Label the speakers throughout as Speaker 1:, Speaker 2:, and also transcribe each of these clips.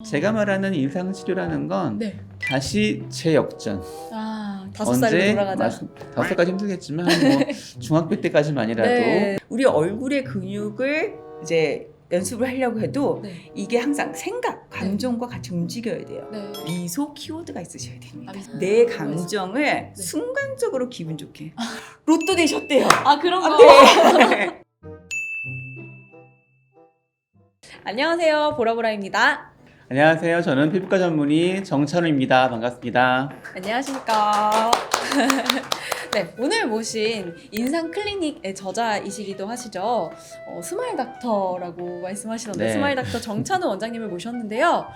Speaker 1: 제가 말하는 인상치료라는 건
Speaker 2: 네.
Speaker 1: 다시 재역전.
Speaker 2: 아, 5살로 돌아가자.
Speaker 1: 5살까지 힘들겠지만 뭐 중학교 때까지만이라도
Speaker 2: 네.
Speaker 3: 우리 얼굴의 근육을 이제 연습을 하려고 해도
Speaker 2: 네.
Speaker 3: 이게 항상 생각, 감정과 같이 움직여야 돼요.
Speaker 2: 네.
Speaker 3: 미소 키워드가 있으셔야 됩니다.
Speaker 2: 아, 미소.
Speaker 3: 내 감정을 순간적으로 기분 좋게. 로또 되셨대요.
Speaker 2: 아, 그런 거.
Speaker 3: 네.
Speaker 2: 안녕하세요. 보라보라입니다.
Speaker 1: 안녕하세요. 저는 피부과 전문의 정찬우입니다. 반갑습니다.
Speaker 2: 안녕하십니까. 네, 오늘 모신 인상 클리닉의 저자이시기도 하시죠. 스마일 닥터라고 말씀하시던데
Speaker 1: 네.
Speaker 2: 스마일 닥터 정찬우 원장님을 모셨는데요.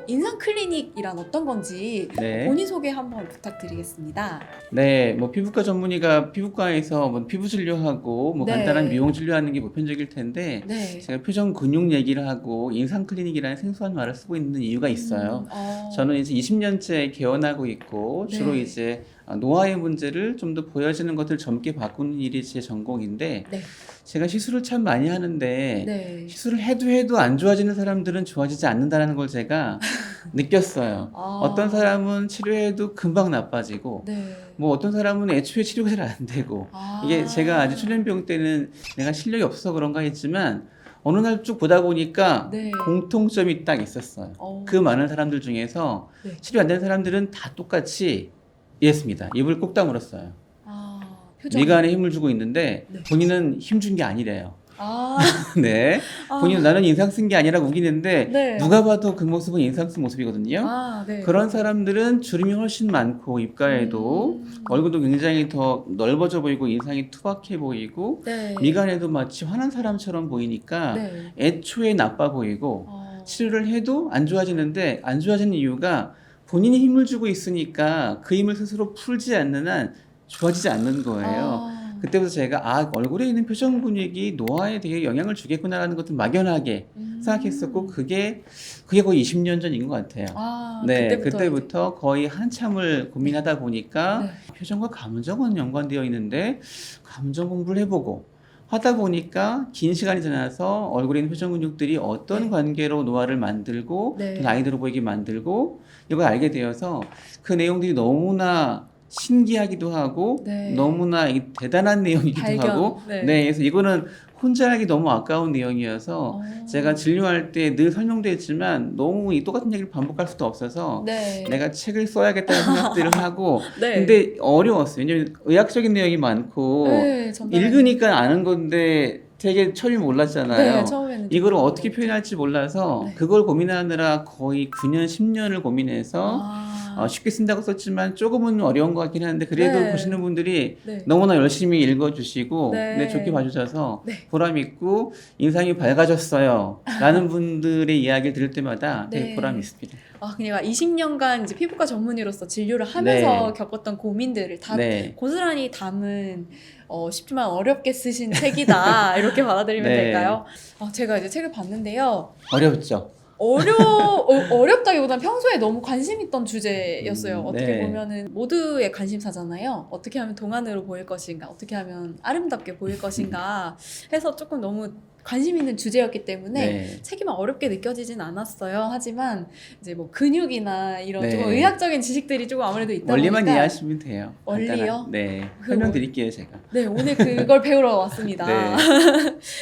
Speaker 2: 인상 클리닉이란 어떤 건지
Speaker 1: 네.
Speaker 2: 본인 소개 한번 부탁드리겠습니다.
Speaker 1: 네, 뭐 피부과 전문의가 피부과에서 뭐 피부 진료하고 뭐
Speaker 2: 네.
Speaker 1: 간단한 미용 진료하는 게 보편적일 텐데
Speaker 2: 네.
Speaker 1: 제가 표정 근육 얘기를 하고 인상 클리닉이라는 생소한 말을 쓰고 있는 이유가 있어요. 저는 이제 20년째 개원하고 있고
Speaker 2: 네.
Speaker 1: 주로 이제 노화의 문제를 좀 더 보여지는 것을 젊게 바꾸는 일이 제 전공인데
Speaker 2: 네.
Speaker 1: 제가 시술을 참 많이 하는데
Speaker 2: 네.
Speaker 1: 시술을 해도 안 좋아지는 사람들은 좋아지지 않는다는 걸 제가 느꼈어요.
Speaker 2: 아.
Speaker 1: 어떤 사람은 치료해도 금방 나빠지고
Speaker 2: 네.
Speaker 1: 뭐 어떤 사람은 애초에 치료가 잘 안 되고
Speaker 2: 아.
Speaker 1: 이게 제가 아직 출연병 때는 내가 실력이 없어서 그런가 했지만 어느 날 쭉 보다 보니까
Speaker 2: 네.
Speaker 1: 공통점이 딱 있었어요. 그 많은 사람들 중에서
Speaker 2: 네.
Speaker 1: 치료 안 되는 사람들은 다 똑같이 이랬습니다. 입을 꼭 다물었어요.
Speaker 2: 표정.
Speaker 1: 미간에 힘을 주고 있는데
Speaker 2: 네.
Speaker 1: 본인은 힘 준 게 아니래요.
Speaker 2: 아.
Speaker 1: 네. 본인은 나는 인상 쓴 게 아니라 우기는데
Speaker 2: 네.
Speaker 1: 누가 봐도 그 모습은 인상 쓴 모습이거든요.
Speaker 2: 아, 네.
Speaker 1: 그런 사람들은 주름이 훨씬 많고 입가에도 얼굴도 굉장히 더 넓어져 보이고 인상이 투박해 보이고
Speaker 2: 네.
Speaker 1: 미간에도 마치 화난 사람처럼 보이니까
Speaker 2: 네.
Speaker 1: 애초에 나빠 보이고 치료를 해도 안 좋아지는데 안 좋아지는 이유가 본인이 힘을 주고 있으니까 그 힘을 스스로 풀지 않는 한 좋아지지 않는 거예요. 그때부터 제가 얼굴에 있는 표정 근육이 노화에 되게 영향을 주겠구나라는 것도 막연하게 생각했었고 그게 거의 20년 전인 것 같아요. 네, 그때부터 거의 한참을 고민하다 보니까
Speaker 2: 네.
Speaker 1: 표정과 감정은 연관되어 있는데 감정 공부를 해보고 하다 보니까 긴 시간이 지나서 얼굴에 있는 표정 근육들이 어떤
Speaker 2: 네.
Speaker 1: 관계로 노화를 만들고
Speaker 2: 네.
Speaker 1: 더 나이 들어 보이게 만들고 이걸 알게 되어서 그 내용들이 너무나 신기하기도 하고
Speaker 2: 네.
Speaker 1: 너무나 대단한 내용이기도
Speaker 2: 발견.
Speaker 1: 하고
Speaker 2: 네.
Speaker 1: 그래서 이거는 혼자 하기 너무 아까운 내용이어서 제가 진료할 때 늘 설명도 했지만 너무 이 똑같은 얘기를 반복할 수도 없어서
Speaker 2: 네.
Speaker 1: 내가 책을 써야겠다는 생각들을 하고
Speaker 2: 네.
Speaker 1: 근데 어려웠어요. 왜냐면 의학적인 내용이 많고
Speaker 2: 네,
Speaker 1: 읽으니까 아는 건데 되게 처음에 몰랐잖아요.
Speaker 2: 네, 처음에는
Speaker 1: 이걸 어떻게 표현할지 몰라서
Speaker 2: 네.
Speaker 1: 그걸 고민하느라 거의 9년, 10년을 고민해서 쉽게 쓴다고 썼지만 조금은 어려운 것 같긴 한데 그래도
Speaker 2: 네.
Speaker 1: 보시는 분들이
Speaker 2: 네.
Speaker 1: 너무나 열심히 읽어주시고
Speaker 2: 네.
Speaker 1: 네, 좋게 봐주셔서
Speaker 2: 네.
Speaker 1: 보람있고 인상이 밝아졌어요 라는 분들의 이야기를 들을 때마다
Speaker 2: 네.
Speaker 1: 되게 보람이 있습니다.
Speaker 2: 그냥 20년간 이제 피부과 전문의로서 진료를 하면서
Speaker 1: 네.
Speaker 2: 겪었던 고민들을 다
Speaker 1: 네.
Speaker 2: 고스란히 담은 쉽지만 어렵게 쓰신 책이다 이렇게 받아들이면
Speaker 1: 네.
Speaker 2: 될까요? 제가 이제 책을 봤는데요.
Speaker 1: 어렵죠?
Speaker 2: 어렵다기보단 평소에 너무 관심 있던 주제였어요. 어떻게
Speaker 1: 네.
Speaker 2: 보면은 모두의 관심사잖아요. 어떻게 하면 동안으로 보일 것인가, 어떻게 하면 아름답게 보일 것인가 해서 조금 너무 관심 있는 주제였기 때문에
Speaker 1: 네.
Speaker 2: 책이 막 어렵게 느껴지진 않았어요. 하지만 이제 뭐 근육이나 이런
Speaker 1: 네.
Speaker 2: 조금 의학적인 지식들이 조금 아무래도 있다
Speaker 1: 원리만
Speaker 2: 보니까
Speaker 1: 이해하시면 돼요.
Speaker 2: 원리요?
Speaker 1: 간단한. 네.
Speaker 2: 그거
Speaker 1: 설명드릴게요 제가.
Speaker 2: 네, 오늘 그걸 배우러 왔습니다.
Speaker 1: 네.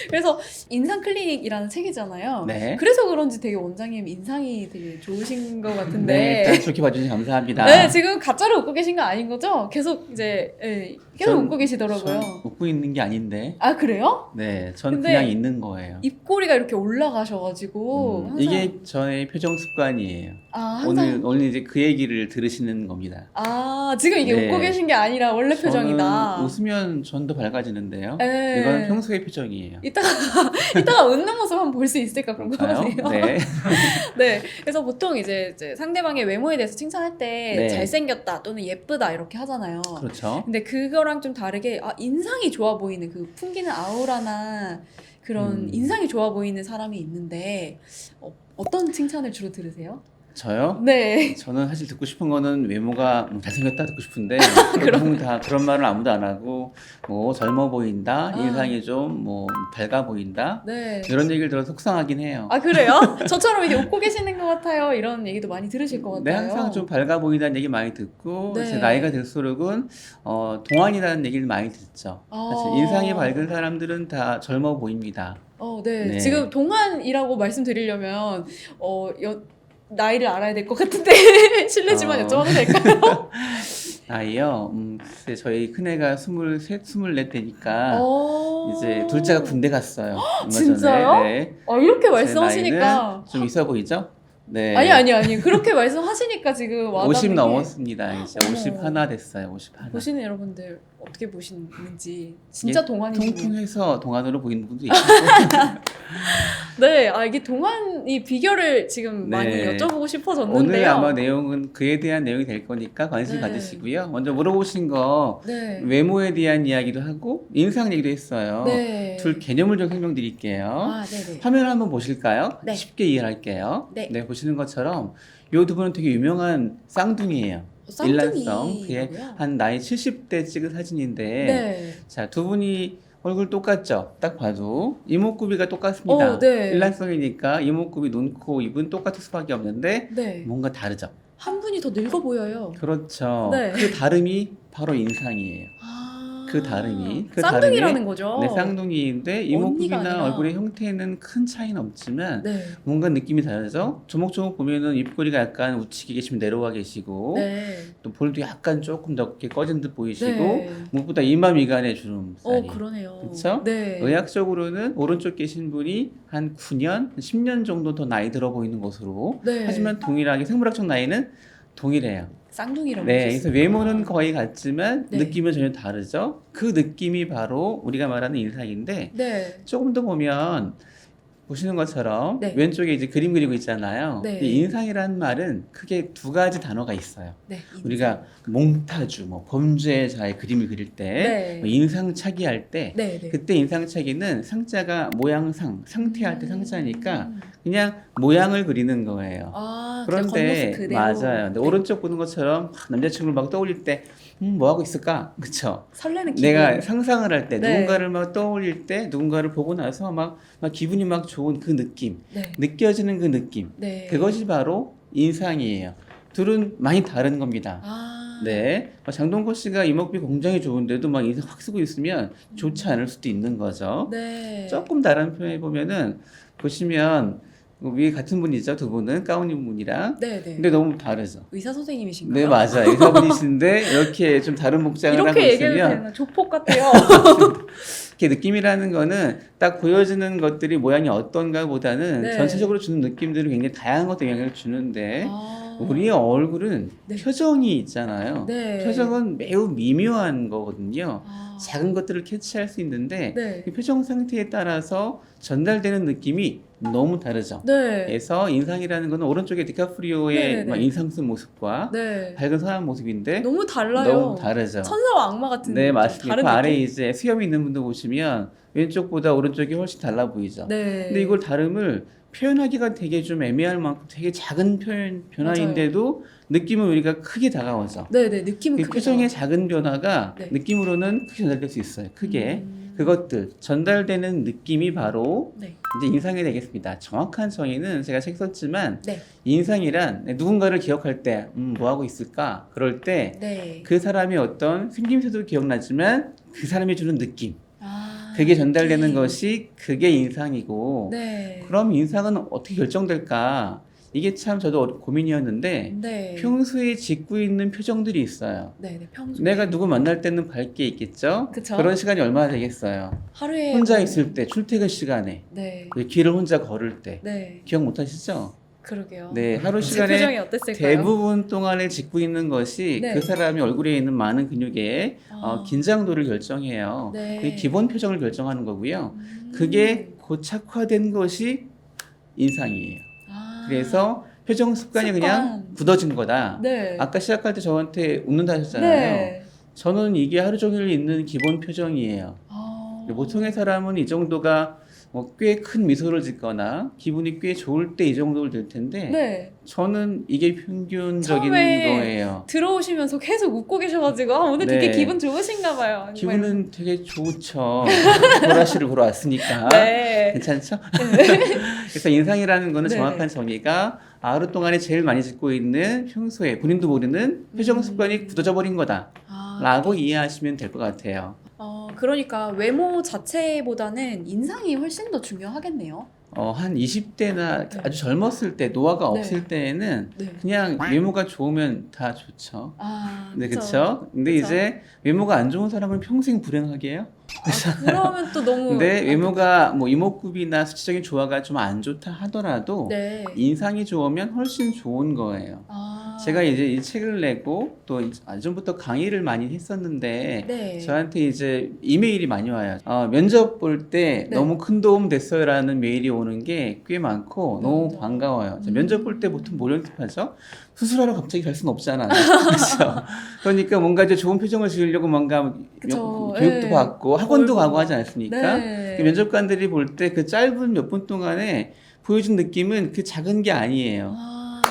Speaker 2: 그래서 인상 클리닉이라는 책이잖아요.
Speaker 1: 네.
Speaker 2: 그래서 그런지 되게 원장님 인상이 되게 좋으신 것
Speaker 1: 네,
Speaker 2: 같은데.
Speaker 1: 일단 좋게 봐주셔서 감사합니다.
Speaker 2: 네, 지금 가짜로 웃고 계신 거 아닌 거죠? 계속 이제 계속
Speaker 1: 전-
Speaker 2: 웃고 계시더라고요.
Speaker 1: 전 웃고 있는 게 아닌데.
Speaker 2: 아, 그래요?
Speaker 1: 네, 전
Speaker 2: 근데
Speaker 1: 그냥 있는 거예요.
Speaker 2: 입꼬리가 이렇게 올라가셔가지고 항상
Speaker 1: 이게 저의 표정 습관이에요.
Speaker 2: 항상
Speaker 1: 오늘 이제 그 얘기를 들으시는 겁니다.
Speaker 2: 지금 이게
Speaker 1: 네.
Speaker 2: 웃고 계신 게 아니라 원래
Speaker 1: 저는
Speaker 2: 표정이다.
Speaker 1: 웃으면 전 더 밝아지는데요.
Speaker 2: 네.
Speaker 1: 이건 평소의 표정이에요.
Speaker 2: 이따가 웃는 모습 한번 볼 수 있을까
Speaker 1: 그럴까요?
Speaker 2: 궁금하네요.
Speaker 1: 네.
Speaker 2: 네, 그래서 보통 이제 상대방의 외모에 대해서 칭찬할 때
Speaker 1: 네.
Speaker 2: 잘생겼다 또는 예쁘다 이렇게 하잖아요.
Speaker 1: 그렇죠.
Speaker 2: 근데 그거랑 좀 다르게 인상이 좋아 보이는 그 풍기는 아우라나 그런 인상이 좋아 보이는 사람이 있는데 어떤 칭찬을 주로 들으세요?
Speaker 1: 저요?
Speaker 2: 네.
Speaker 1: 저는 사실 듣고 싶은 거는 외모가 잘생겼다 듣고 싶은데 보통 다 그런 말은 아무도 안 하고 뭐 젊어 보인다,
Speaker 2: 아.
Speaker 1: 인상이 좀 뭐 밝아 보인다
Speaker 2: 네.
Speaker 1: 이런 얘기를 들어서 속상하긴 해요.
Speaker 2: 아 그래요? 저처럼 이제 웃고 계시는 것 같아요. 이런 얘기도 많이 들으실 것 같아요.
Speaker 1: 네, 항상 좀 밝아 보인다는 얘기 많이 듣고
Speaker 2: 네.
Speaker 1: 제 나이가 들수록은 동안이라는 얘기를 많이 듣죠. 사실 인상이 밝은 사람들은 다 젊어 보입니다.
Speaker 2: 네.
Speaker 1: 네.
Speaker 2: 지금 동안이라고 말씀드리려면 나이를 알아야 될 것 같은데 실례지만
Speaker 1: 어.
Speaker 2: 여쭤봐도 될까요?
Speaker 1: 나이요? 글쎄 저희 큰애가 23, 24 되니까
Speaker 2: 어.
Speaker 1: 이제 둘째가 군대 갔어요. 얼마
Speaker 2: 진짜요?
Speaker 1: 전에. 네.
Speaker 2: 이렇게
Speaker 1: 제
Speaker 2: 말씀하시니까
Speaker 1: 나이는 좀 있어 보이죠? 네.
Speaker 2: 아니 그렇게 말씀하시니까 지금 와닿는
Speaker 1: 50
Speaker 2: 게
Speaker 1: 넘었습니다. 이제
Speaker 2: 어머.
Speaker 1: 51 됐어요. 51.
Speaker 2: 보시는 여러분들 어떻게 보시는지 진짜
Speaker 1: 이게
Speaker 2: 동안이시네요.
Speaker 1: 통통해서 동안으로 보이는 분도 있고.
Speaker 2: 네, 이게 동안이 비결을 지금
Speaker 1: 네.
Speaker 2: 많이 여쭤보고 싶어졌는데요.
Speaker 1: 오늘 아마 내용은 그에 대한 내용이 될 거니까 관심
Speaker 2: 네.
Speaker 1: 가지시고요. 먼저 물어보신 거
Speaker 2: 네.
Speaker 1: 외모에 대한 이야기도 하고 인상 얘기도 했어요.
Speaker 2: 네.
Speaker 1: 둘 개념을 좀 설명드릴게요.
Speaker 2: 네네.
Speaker 1: 화면 한번 보실까요?
Speaker 2: 네.
Speaker 1: 쉽게 이해할게요.
Speaker 2: 네.
Speaker 1: 보시는 것처럼 이 두 분은 되게 유명한 쌍둥이에요. 일란성. 그게
Speaker 2: 쌍둥이고요.
Speaker 1: 한 나이 70대 찍은 사진인데
Speaker 2: 네.
Speaker 1: 자, 두 분이 얼굴 똑같죠? 딱 봐도 이목구비가 똑같습니다.
Speaker 2: 네.
Speaker 1: 일란성이니까 이목구비, 눈, 코, 입은 똑같을 수밖에 없는데
Speaker 2: 네.
Speaker 1: 뭔가 다르죠?
Speaker 2: 한 분이 더 늙어 보여요.
Speaker 1: 그렇죠.
Speaker 2: 네.
Speaker 1: 그 다름이 바로 인상이에요. 그 다름이. 그
Speaker 2: 쌍둥이라는
Speaker 1: 다름이-
Speaker 2: 거죠.
Speaker 1: 네, 쌍둥이인데 이목구비나
Speaker 2: 아니라.
Speaker 1: 얼굴의 형태는 큰 차이는 없지만
Speaker 2: 네.
Speaker 1: 뭔가 느낌이 다르죠? 조목조목 보면은 입꼬리가 약간 우측에 계시면 내려와 계시고
Speaker 2: 네.
Speaker 1: 또 볼도 약간 조금 넓게 꺼진 듯 보이시고
Speaker 2: 네.
Speaker 1: 무엇보다 이마 미간에 주름살이
Speaker 2: 그러네요.
Speaker 1: 그쵸?
Speaker 2: 네.
Speaker 1: 의학적으로는 오른쪽 계신 분이 한 9년, 10년 정도 더 나이 들어 보이는 것으로
Speaker 2: 네.
Speaker 1: 하지만 동일하게 생물학적 나이는 동일해요.
Speaker 2: 쌍둥이라고
Speaker 1: 네, 그래서
Speaker 2: 하셨습니다.
Speaker 1: 외모는 거의 같지만
Speaker 2: 네.
Speaker 1: 느낌은 전혀 다르죠. 그 느낌이 바로 우리가 말하는 인상인데
Speaker 2: 네.
Speaker 1: 조금 더 보면 보시는 것처럼
Speaker 2: 네.
Speaker 1: 왼쪽에 이제 그림 그리고 있잖아요.
Speaker 2: 네.
Speaker 1: 이 인상이라는 말은 크게 두 가지 단어가 있어요.
Speaker 2: 네.
Speaker 1: 우리가 몽타주, 뭐 범죄자의 그림을 그릴 때,
Speaker 2: 네.
Speaker 1: 뭐 인상차기 할 때,
Speaker 2: 네. 네.
Speaker 1: 그때 인상차기는 상자가 모양상, 상태할 때 상자니까
Speaker 2: 음.
Speaker 1: 그냥 모양을 그리는 거예요.
Speaker 2: 그냥
Speaker 1: 그런데
Speaker 2: 겉모습 그대로.
Speaker 1: 맞아요. 근데
Speaker 2: 네.
Speaker 1: 오른쪽 보는 것처럼 남자친구를 막 떠올릴 때, 뭐 하고 있을까? 그쵸?
Speaker 2: 설레는 기분.
Speaker 1: 내가 상상을 할 때,
Speaker 2: 네.
Speaker 1: 누군가를 막 떠올릴 때, 누군가를 보고 나서 막 기분이 막 좋은 그 느낌,
Speaker 2: 네.
Speaker 1: 느껴지는 그 느낌,
Speaker 2: 네.
Speaker 1: 그것이 바로 인상이에요. 둘은 많이 다른 겁니다. 네. 장동건 씨가 이목비 굉장히 좋은데도 막 인상 확 쓰고 있으면 좋지 않을 수도 있는 거죠.
Speaker 2: 네.
Speaker 1: 조금 다른 표현해 보면은 보시면 위에 같은 분이죠, 두 분은 가운 입은 분이랑.
Speaker 2: 네. 네.
Speaker 1: 근데 너무 다르죠.
Speaker 2: 의사 선생님이신가요?
Speaker 1: 네, 맞아요. 의사분이신데 이렇게 좀 다른 목장을 하고
Speaker 2: 이렇게 얘기해도
Speaker 1: 있으면
Speaker 2: 되나? 조폭 같아요.
Speaker 1: 이렇게 느낌이라는 거는 딱 보여지는 것들이 모양이 어떤가 보다는
Speaker 2: 네.
Speaker 1: 전체적으로 주는 느낌들이 굉장히 다양한 것들 영향을 주는데
Speaker 2: 아.
Speaker 1: 우리의 얼굴은
Speaker 2: 네.
Speaker 1: 표정이 있잖아요.
Speaker 2: 네.
Speaker 1: 표정은 매우 미묘한 거거든요.
Speaker 2: 아.
Speaker 1: 작은 것들을 캐치할 수 있는데
Speaker 2: 네.
Speaker 1: 그 표정 상태에 따라서 전달되는 느낌이 너무 다르죠.
Speaker 2: 네.
Speaker 1: 그래서 인상이라는 거는 오른쪽에 디카프리오의
Speaker 2: 네네네.
Speaker 1: 막 인상 쓴 모습과
Speaker 2: 네.
Speaker 1: 밝은 선한 모습인데
Speaker 2: 너무 달라요.
Speaker 1: 너무 다르죠.
Speaker 2: 천사와 악마 같은
Speaker 1: 네,
Speaker 2: 좀
Speaker 1: 맞습니다.
Speaker 2: 다른
Speaker 1: 그 아래에
Speaker 2: 느낌?
Speaker 1: 이제 수염이 있는 분도 보시면 왼쪽보다 오른쪽이 훨씬 달라 보이죠.
Speaker 2: 네.
Speaker 1: 근데 이걸 다름을 표현하기가 되게 좀 애매할 만큼 되게 작은 변화인데도 느낌은 우리가 크게 다가오죠.
Speaker 2: 네네 느낌은
Speaker 1: 그
Speaker 2: 크게
Speaker 1: 표정의
Speaker 2: 나와요.
Speaker 1: 작은 변화가
Speaker 2: 네.
Speaker 1: 느낌으로는 크게 전달될 수 있어요. 크게.
Speaker 2: 음.
Speaker 1: 그것들 전달되는 느낌이 바로
Speaker 2: 네.
Speaker 1: 이제 인상이 되겠습니다. 정확한 정의는 제가 책 썼지만
Speaker 2: 네.
Speaker 1: 인상이란 누군가를 기억할 때 뭐 하고 있을까? 그럴 때
Speaker 2: 네.
Speaker 1: 그 사람의 어떤 생김새도 기억나지만 그 사람이 주는 느낌
Speaker 2: 아,
Speaker 1: 그게 전달되는
Speaker 2: 느낌.
Speaker 1: 것이 그게 인상이고
Speaker 2: 네.
Speaker 1: 그럼 인상은 어떻게 결정될까? 이게 참 저도 고민이었는데
Speaker 2: 네.
Speaker 1: 평소에 짓고 있는 표정들이 있어요.
Speaker 2: 네네 평소.
Speaker 1: 내가 누구 만날 때는 밝게 있겠죠?
Speaker 2: 그쵸.
Speaker 1: 그런 시간이 얼마나 되겠어요?
Speaker 2: 하루에
Speaker 1: 혼자
Speaker 2: 뭐-
Speaker 1: 있을 때, 출퇴근 시간에,
Speaker 2: 네.
Speaker 1: 길을 혼자 걸을 때
Speaker 2: 네.
Speaker 1: 기억 못 하시죠?
Speaker 2: 그러게요.
Speaker 1: 네, 하루
Speaker 2: 제
Speaker 1: 시간에
Speaker 2: 표정이 어땠을까요?
Speaker 1: 대부분 동안에 짓고 있는 것이
Speaker 2: 네.
Speaker 1: 그 사람이 얼굴에 있는 많은 근육의
Speaker 2: 아.
Speaker 1: 긴장도를 결정해요.
Speaker 2: 네.
Speaker 1: 그게 기본 표정을 결정하는 거고요.
Speaker 2: 음.
Speaker 1: 그게 고착화된 것이 인상이에요.
Speaker 2: 아.
Speaker 1: 그래서 표정 습관이 그냥
Speaker 2: 습관.
Speaker 1: 굳어진 거다.
Speaker 2: 네.
Speaker 1: 아까 시작할 때 저한테 웃는다 하셨잖아요.
Speaker 2: 네.
Speaker 1: 저는 이게 하루 종일 있는 기본 표정이에요.
Speaker 2: 아.
Speaker 1: 보통의 사람은 이 정도가 꽤 큰 미소를 짓거나 기분이 꽤 좋을 때 이 정도를 될 텐데
Speaker 2: 네.
Speaker 1: 저는 이게 평균적인
Speaker 2: 처음에
Speaker 1: 거예요.
Speaker 2: 들어오시면서 계속 웃고 계셔가지고 오늘 되게
Speaker 1: 네.
Speaker 2: 기분 좋으신가 봐요.
Speaker 1: 기분은 되게 좋죠. 보라 씨를 보러 왔으니까.
Speaker 2: 네.
Speaker 1: 괜찮죠? 그래서 인상이라는 거는
Speaker 2: 네.
Speaker 1: 정확한 정의가 하루 동안에 제일 많이 짓고 있는 평소에 본인도 모르는 표정 습관이 굳어져 버린 거다 라고 이해하시면 될 것 같아요.
Speaker 2: 그러니까 외모 자체보다는 인상이 훨씬 더 중요하겠네요.
Speaker 1: 한 20대나
Speaker 2: 네.
Speaker 1: 아주 젊었을 때 노화가
Speaker 2: 네.
Speaker 1: 없을 때에는
Speaker 2: 네.
Speaker 1: 그냥 외모가 좋으면 다 좋죠. 네,
Speaker 2: 그쵸.
Speaker 1: 그렇죠. 근데
Speaker 2: 그쵸.
Speaker 1: 이제 외모가 안 좋은 사람은 평생 불행하게 해요.
Speaker 2: 그러면 또 너무.
Speaker 1: 근데 외모가 뭐 이목구비나 수치적인 조화가 좀 안 좋다 하더라도
Speaker 2: 네.
Speaker 1: 인상이 좋으면 훨씬 좋은 거예요. 제가 이제 이 책을 내고 또 전부터 강의를 많이 했었는데
Speaker 2: 네.
Speaker 1: 저한테 이제 이메일이 많이 와요. 면접 볼 때
Speaker 2: 네.
Speaker 1: 너무 큰 도움 됐어요라는 메일이 오는 게 꽤 많고 너무
Speaker 2: 네.
Speaker 1: 반가워요. 면접 볼 때 보통 뭘 연습하죠? 수술하러 갑자기 갈 수는 없잖아요. 그렇죠. 그러니까 뭔가 이제 좋은 표정을 지으려고 뭔가
Speaker 2: 그쵸.
Speaker 1: 교육도
Speaker 2: 네.
Speaker 1: 받고 학원도
Speaker 2: 뭘
Speaker 1: 가고
Speaker 2: 보고.
Speaker 1: 하지 않습니까?
Speaker 2: 네.
Speaker 1: 그 면접관들이 볼 때 그 짧은 몇 분 동안에 보여준 느낌은 그 작은 게 아니에요.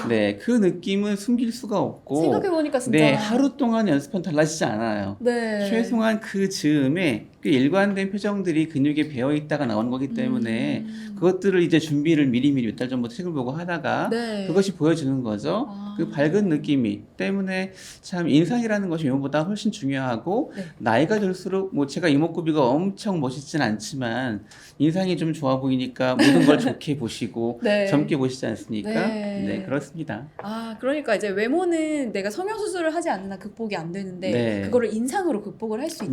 Speaker 1: 네, 그 느낌은 숨길 수가 없고
Speaker 2: 생각해보니까 진짜.
Speaker 1: 네, 하루 동안 연습하면 달라지지 않아요.
Speaker 2: 네.
Speaker 1: 최소한 그 즈음에 꽤 일관된 표정들이 근육에 배어 있다가 나오는 거기 때문에 그것들을 이제 준비를 미리미리 몇 달 전부터 책을 보고 하다가
Speaker 2: 네.
Speaker 1: 그것이 보여주는 거죠. 그 밝은 느낌이 때문에 참 인상이라는 것이 외모보다 훨씬 중요하고
Speaker 2: 네.
Speaker 1: 나이가 들수록 뭐 제가 이목구비가 엄청 멋있진 않지만 인상이 좀 좋아 보이니까 모든 걸 좋게 보시고
Speaker 2: 네.
Speaker 1: 젊게 보시지 않습니까?
Speaker 2: 네.
Speaker 1: 네, 그렇습니다.
Speaker 2: 그러니까 이제 외모는 내가 성형수술을 하지 않는 한 극복이 안 되는데
Speaker 1: 네.
Speaker 2: 그거를 인상으로 극복을 할 수 있다.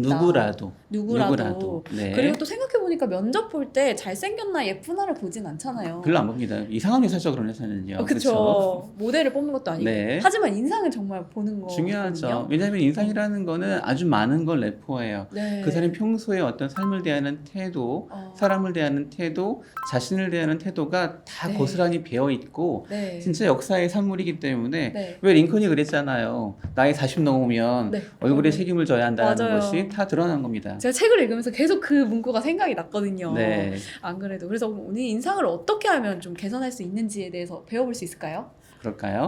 Speaker 1: 누구라도. 네.
Speaker 2: 그리고 또 생각해보니까 면접 볼 때 잘생겼나 예쁘나를 보진 않잖아요.
Speaker 1: 별로 안 봅니다. 이상한 회사죠, 그런 회사는요.
Speaker 2: 그쵸. 모델을 뽑는 것도 아니고.
Speaker 1: 네.
Speaker 2: 하지만 인상은 정말 보는 거.
Speaker 1: 중요하죠. 왜냐하면 인상이라는 거는 아주 많은 걸 내포해요.
Speaker 2: 네.
Speaker 1: 그 사람이 평소에 어떤 삶을 대하는 태도, 사람을 대하는 태도, 자신을 대하는 태도가 다
Speaker 2: 네.
Speaker 1: 고스란히 배어 있고
Speaker 2: 네.
Speaker 1: 진짜 역사의 산물이기 때문에
Speaker 2: 네.
Speaker 1: 왜 링컨이 그랬잖아요. 나이 40 넘으면
Speaker 2: 네.
Speaker 1: 얼굴에 책임을 져야 한다는
Speaker 2: 맞아요.
Speaker 1: 것이 다 드러난 겁니다.
Speaker 2: 제가 책을 읽으면서 계속 그 문구가 생각이 났거든요.
Speaker 1: 네.
Speaker 2: 안 그래도. 그래서 오늘 인상을 어떻게 하면 좀 개선할 수 있는지에 대해서 배워볼 수 있을까요?
Speaker 1: 그럴까요?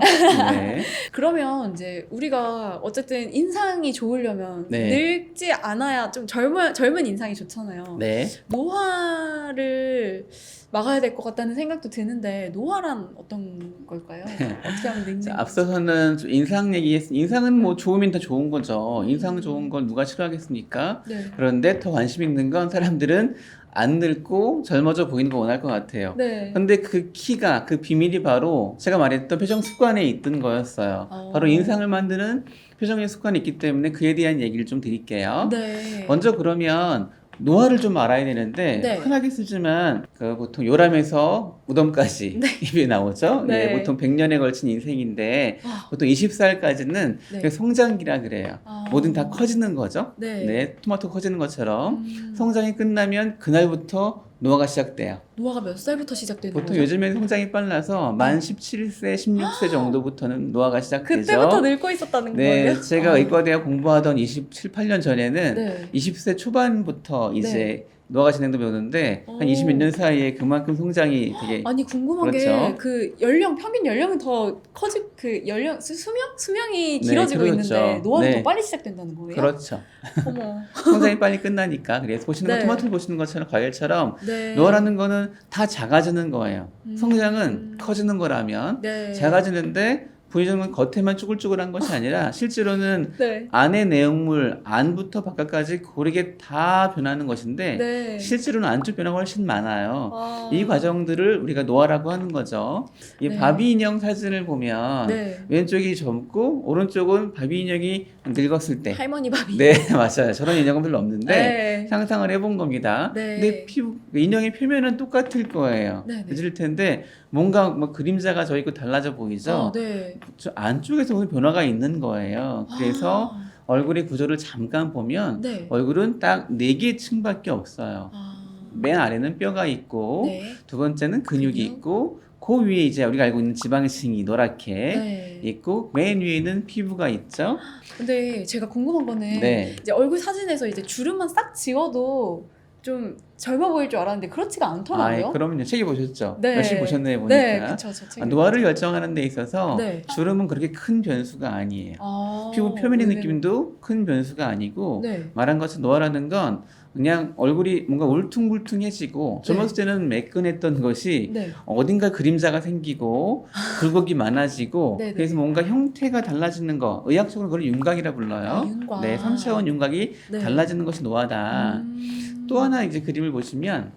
Speaker 1: 네.
Speaker 2: 그러면 이제 우리가 어쨌든 인상이 좋으려면
Speaker 1: 네.
Speaker 2: 늙지 않아야 좀 젊은 인상이 좋잖아요.
Speaker 1: 네.
Speaker 2: 노화를 막아야 될 것 같다는 생각도 드는데 노화란 어떤 걸까요? 어떻게 하면 늙는
Speaker 1: 자,
Speaker 2: 건지.
Speaker 1: 앞서서는 좀 인상 얘기했으니 인상은 뭐 좋으면 다 좋은 거죠. 인상 좋은 걸 누가 싫어하겠습니까?
Speaker 2: 네.
Speaker 1: 그런데 더 관심 있는 건 사람들은 안 늙고 젊어져 보이는 거 원할 것 같아요.
Speaker 2: 네.
Speaker 1: 근데 그 키가 그 비밀이 바로 제가 말했던 표정 습관에 있던 거였어요. 바로 인상을 만드는 표정의 습관이 있기 때문에 그에 대한 얘기를 좀 드릴게요.
Speaker 2: 네.
Speaker 1: 먼저 그러면 노화를 좀 알아야 되는데
Speaker 2: 네.
Speaker 1: 흔하게 쓰지만 그 보통 요람에서 무덤까지 입에 나오죠.
Speaker 2: 네.
Speaker 1: 예, 보통 100년에 걸친 인생인데
Speaker 2: 아.
Speaker 1: 보통 20살까지는
Speaker 2: 네.
Speaker 1: 성장기라 그래요. 뭐든 다 커지는 거죠.
Speaker 2: 네.
Speaker 1: 토마토 커지는 것처럼 성장이 끝나면 그날부터 노화가 시작돼요.
Speaker 2: 노화가 몇 살부터 시작되는
Speaker 1: 보통
Speaker 2: 거죠?
Speaker 1: 요즘엔 성장이 빨라서 만 17세, 16세 정도부터는 노화가 시작되죠.
Speaker 2: 그때부터 늙고 있었다는
Speaker 1: 네,
Speaker 2: 거예요?
Speaker 1: 제가 의과대학 공부하던 27, 8년 전에는
Speaker 2: 네.
Speaker 1: 20세 초반부터 이제
Speaker 2: 네.
Speaker 1: 노화가 진행도 배우는데 한 20몇 년 사이에 그만큼 성장이 되게
Speaker 2: 아니 궁금한
Speaker 1: 그렇죠.
Speaker 2: 게 그 평균 연령은 더 그 연령 수명이
Speaker 1: 네,
Speaker 2: 길어지고
Speaker 1: 그렇죠.
Speaker 2: 있는데 노화는
Speaker 1: 네.
Speaker 2: 더 빨리 시작된다는 거예요?
Speaker 1: 그렇죠.
Speaker 2: 어머.
Speaker 1: 성장이 빨리 끝나니까 그래서 보시는 건
Speaker 2: 네.
Speaker 1: 토마토 보시는 것처럼 과일처럼
Speaker 2: 네.
Speaker 1: 노화라는 거는 다 작아지는 거예요. 성장은 커지는 거라면
Speaker 2: 네.
Speaker 1: 작아지는데 보여주는 겉에만 쭈글쭈글한 것이 아니라 실제로는
Speaker 2: 네.
Speaker 1: 안의 내용물 안부터 바깥까지 고르게 다 변하는 것인데
Speaker 2: 네.
Speaker 1: 실제로는 안쪽 변화가 훨씬 많아요.
Speaker 2: 아.
Speaker 1: 이 과정들을 우리가 노화라고 하는 거죠. 이
Speaker 2: 네.
Speaker 1: 바비 인형 사진을 보면
Speaker 2: 네.
Speaker 1: 왼쪽이 젊고 오른쪽은 바비 인형이 늙었을 때.
Speaker 2: 할머니 밥이.
Speaker 1: 네, 맞아요. 저런 인형은 별로 없는데
Speaker 2: 네.
Speaker 1: 상상을 해본 겁니다.
Speaker 2: 네.
Speaker 1: 근데 인형의 표면은 똑같을 거예요.
Speaker 2: 네, 네.
Speaker 1: 그질 텐데 뭔가 뭐 그림자가 져 있고 달라져 보이죠.
Speaker 2: 네.
Speaker 1: 저 안쪽에서 오는 변화가 있는 거예요. 그래서 얼굴의 구조를 잠깐 보면
Speaker 2: 네.
Speaker 1: 얼굴은 딱 4개 층밖에 없어요. 맨 아래는 뼈가 있고
Speaker 2: 네.
Speaker 1: 두 번째는 근육이
Speaker 2: 근육.
Speaker 1: 있고 그 위에 이제 우리가 알고 있는 지방층이 노랗게
Speaker 2: 네.
Speaker 1: 있고 맨 위에는 피부가 있죠.
Speaker 2: 근데 제가 궁금한 거는
Speaker 1: 네.
Speaker 2: 이제 얼굴 사진에서 이제 주름만 싹 지워도 좀 젊어 보일 줄 알았는데 그렇지가 않더라고요.
Speaker 1: 그럼요. 책이 보셨죠?
Speaker 2: 네.
Speaker 1: 열심히 보셨네요, 보니까.
Speaker 2: 네, 그쵸. 저 책이
Speaker 1: 노화를 결정하는 데 있어서
Speaker 2: 네.
Speaker 1: 주름은 그렇게 큰 변수가 아니에요. 피부 표면의
Speaker 2: 의외로-
Speaker 1: 느낌도 큰 변수가 아니고
Speaker 2: 네.
Speaker 1: 말한 것처럼 노화라는 건 그냥 얼굴이 뭔가 울퉁불퉁해지고 젊었을 때는 매끈했던 것이
Speaker 2: 네.
Speaker 1: 어딘가 그림자가 생기고 굴곡이 많아지고
Speaker 2: 네네.
Speaker 1: 그래서 뭔가 형태가 달라지는 거 의학적으로 그걸 윤곽이라 불러요.
Speaker 2: 윤곽.
Speaker 1: 네, 3차원 윤곽이
Speaker 2: 네.
Speaker 1: 달라지는 것이 노화다. 또 하나 이제 그림을 보시면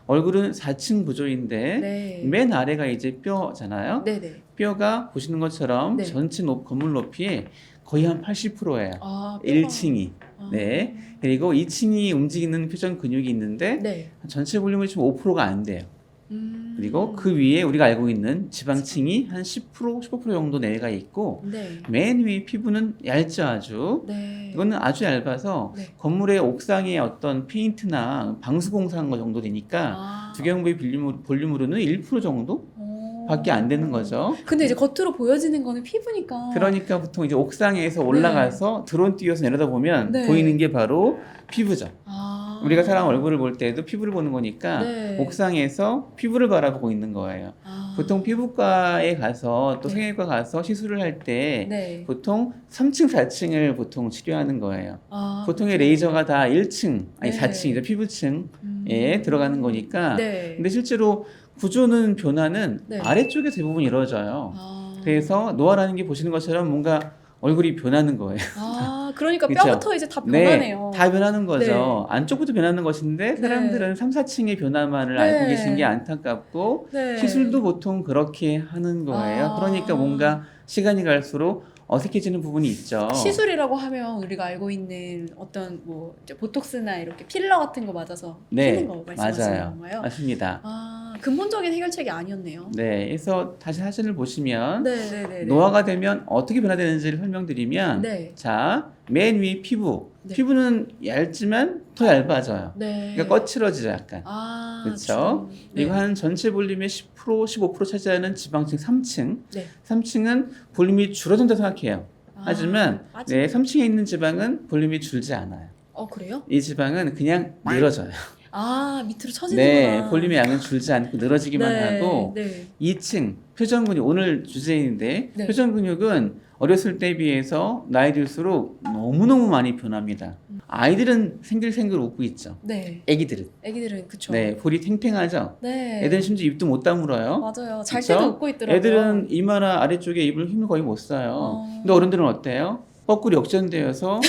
Speaker 1: 얼굴은 4층 구조인데
Speaker 2: 네.
Speaker 1: 맨 아래가 이제 뼈잖아요.
Speaker 2: 네네.
Speaker 1: 뼈가 보시는 것처럼
Speaker 2: 네.
Speaker 1: 전체 건물 높이의 거의 한 80%예요.
Speaker 2: 아, 뼈가-
Speaker 1: 1층이.
Speaker 2: 아.
Speaker 1: 네. 그리고 2층이 움직이는 표정 근육이 있는데
Speaker 2: 네.
Speaker 1: 전체 볼륨이 지금 5%가 안 돼요.
Speaker 2: 음.
Speaker 1: 그리고 그 위에 우리가 알고 있는 지방층이 한 10%, 15% 정도 내외가 있고
Speaker 2: 네.
Speaker 1: 맨 위 피부는 얇죠 아주.
Speaker 2: 네.
Speaker 1: 이거는 아주 얇아서
Speaker 2: 네.
Speaker 1: 건물의 옥상에 어떤 페인트나 방수공사한 거 정도 되니까
Speaker 2: 아.
Speaker 1: 주경부의 볼륨으로는 1% 정도
Speaker 2: 오.
Speaker 1: 밖에 안 되는 거죠.
Speaker 2: 근데 이제 겉으로 보여지는 거는 피부니까.
Speaker 1: 그러니까 보통 이제 옥상에서 올라가서 드론 띄워서 내려다보면
Speaker 2: 네.
Speaker 1: 보이는 게 바로 피부죠.
Speaker 2: 아.
Speaker 1: 우리가 사람 얼굴을 볼 때도 피부를 보는 거니까
Speaker 2: 네.
Speaker 1: 옥상에서 피부를 바라보고 있는 거예요.
Speaker 2: 아.
Speaker 1: 보통 피부과에 가서 또
Speaker 2: 네.
Speaker 1: 성형외과 가서 시술을 할 때
Speaker 2: 네.
Speaker 1: 보통 3층, 4층을 보통 치료하는 거예요.
Speaker 2: 아.
Speaker 1: 보통의 레이저가 다 1층, 아니
Speaker 2: 네.
Speaker 1: 4층이죠. 피부층에
Speaker 2: 음.
Speaker 1: 들어가는 거니까.
Speaker 2: 네.
Speaker 1: 근데 실제로 구조는 변화는
Speaker 2: 네.
Speaker 1: 아래쪽에 대부분 이루어져요.
Speaker 2: 아.
Speaker 1: 그래서 노화라는 게 보시는 것처럼 뭔가 얼굴이 변하는 거예요.
Speaker 2: 아, 그러니까
Speaker 1: 그쵸?
Speaker 2: 뼈부터 이제 다 변하네요.
Speaker 1: 네, 다 변하는 거죠. 안쪽부터 변하는 것인데
Speaker 2: 네.
Speaker 1: 사람들은 3, 4층의 변화만을
Speaker 2: 네.
Speaker 1: 알고 계신 게 안타깝고
Speaker 2: 네.
Speaker 1: 시술도 보통 그렇게 하는 거예요.
Speaker 2: 아.
Speaker 1: 그러니까 뭔가 시간이 갈수록 어색해지는 부분이 있죠.
Speaker 2: 시술이라고 하면 우리가 알고 있는 어떤 뭐 이제 보톡스나 이렇게 필러 같은 거 맞아서
Speaker 1: 네,
Speaker 2: 피는 거 말씀하시는
Speaker 1: 맞아요.
Speaker 2: 건가요?
Speaker 1: 맞습니다.
Speaker 2: 아, 근본적인 해결책이 아니었네요.
Speaker 1: 네, 그래서 다시 사진을 보시면
Speaker 2: 네네네.
Speaker 1: 노화가 되면 어떻게 변화되는지를 설명드리면
Speaker 2: 네.
Speaker 1: 자, 맨 위 피부.
Speaker 2: 네.
Speaker 1: 피부는 얇지만 더 얇아져요.
Speaker 2: 네.
Speaker 1: 그러니까 거칠어지죠, 약간.
Speaker 2: 아,
Speaker 1: 그쵸?
Speaker 2: 네.
Speaker 1: 이거 한 전체 볼륨의 10%, 15% 차지하는 지방층 3층.
Speaker 2: 네.
Speaker 1: 3층은 볼륨이 줄어든다 생각해요.
Speaker 2: 아,
Speaker 1: 하지만
Speaker 2: 아직-
Speaker 1: 네, 3층에 있는 지방은 볼륨이 줄지 않아요.
Speaker 2: 그래요?
Speaker 1: 이 지방은 그냥 늘어져요.
Speaker 2: 아, 밑으로 처지는구나.
Speaker 1: 네, 볼륨의 양은 줄지 않고 늘어지기만
Speaker 2: 네,
Speaker 1: 하고
Speaker 2: 네.
Speaker 1: 2층 표정 근육 오늘 주제인데
Speaker 2: 네.
Speaker 1: 표정 근육은 어렸을 때에 비해서 나이 들수록 너무너무 많이 변합니다. 아이들은 생글생글 웃고 있죠.
Speaker 2: 네.
Speaker 1: 애기들은.
Speaker 2: 애기들은 그쵸.
Speaker 1: 네, 볼이 탱탱하죠.
Speaker 2: 네.
Speaker 1: 애들은 심지어 입도 못 다물어요.
Speaker 2: 맞아요. 잘
Speaker 1: 그쵸?
Speaker 2: 때도 웃고 있더라고요.
Speaker 1: 애들은 이마나 아래쪽에 입을 힘을 거의 못 써요. 근데 어른들은 어때요? 거꾸로 역전되어서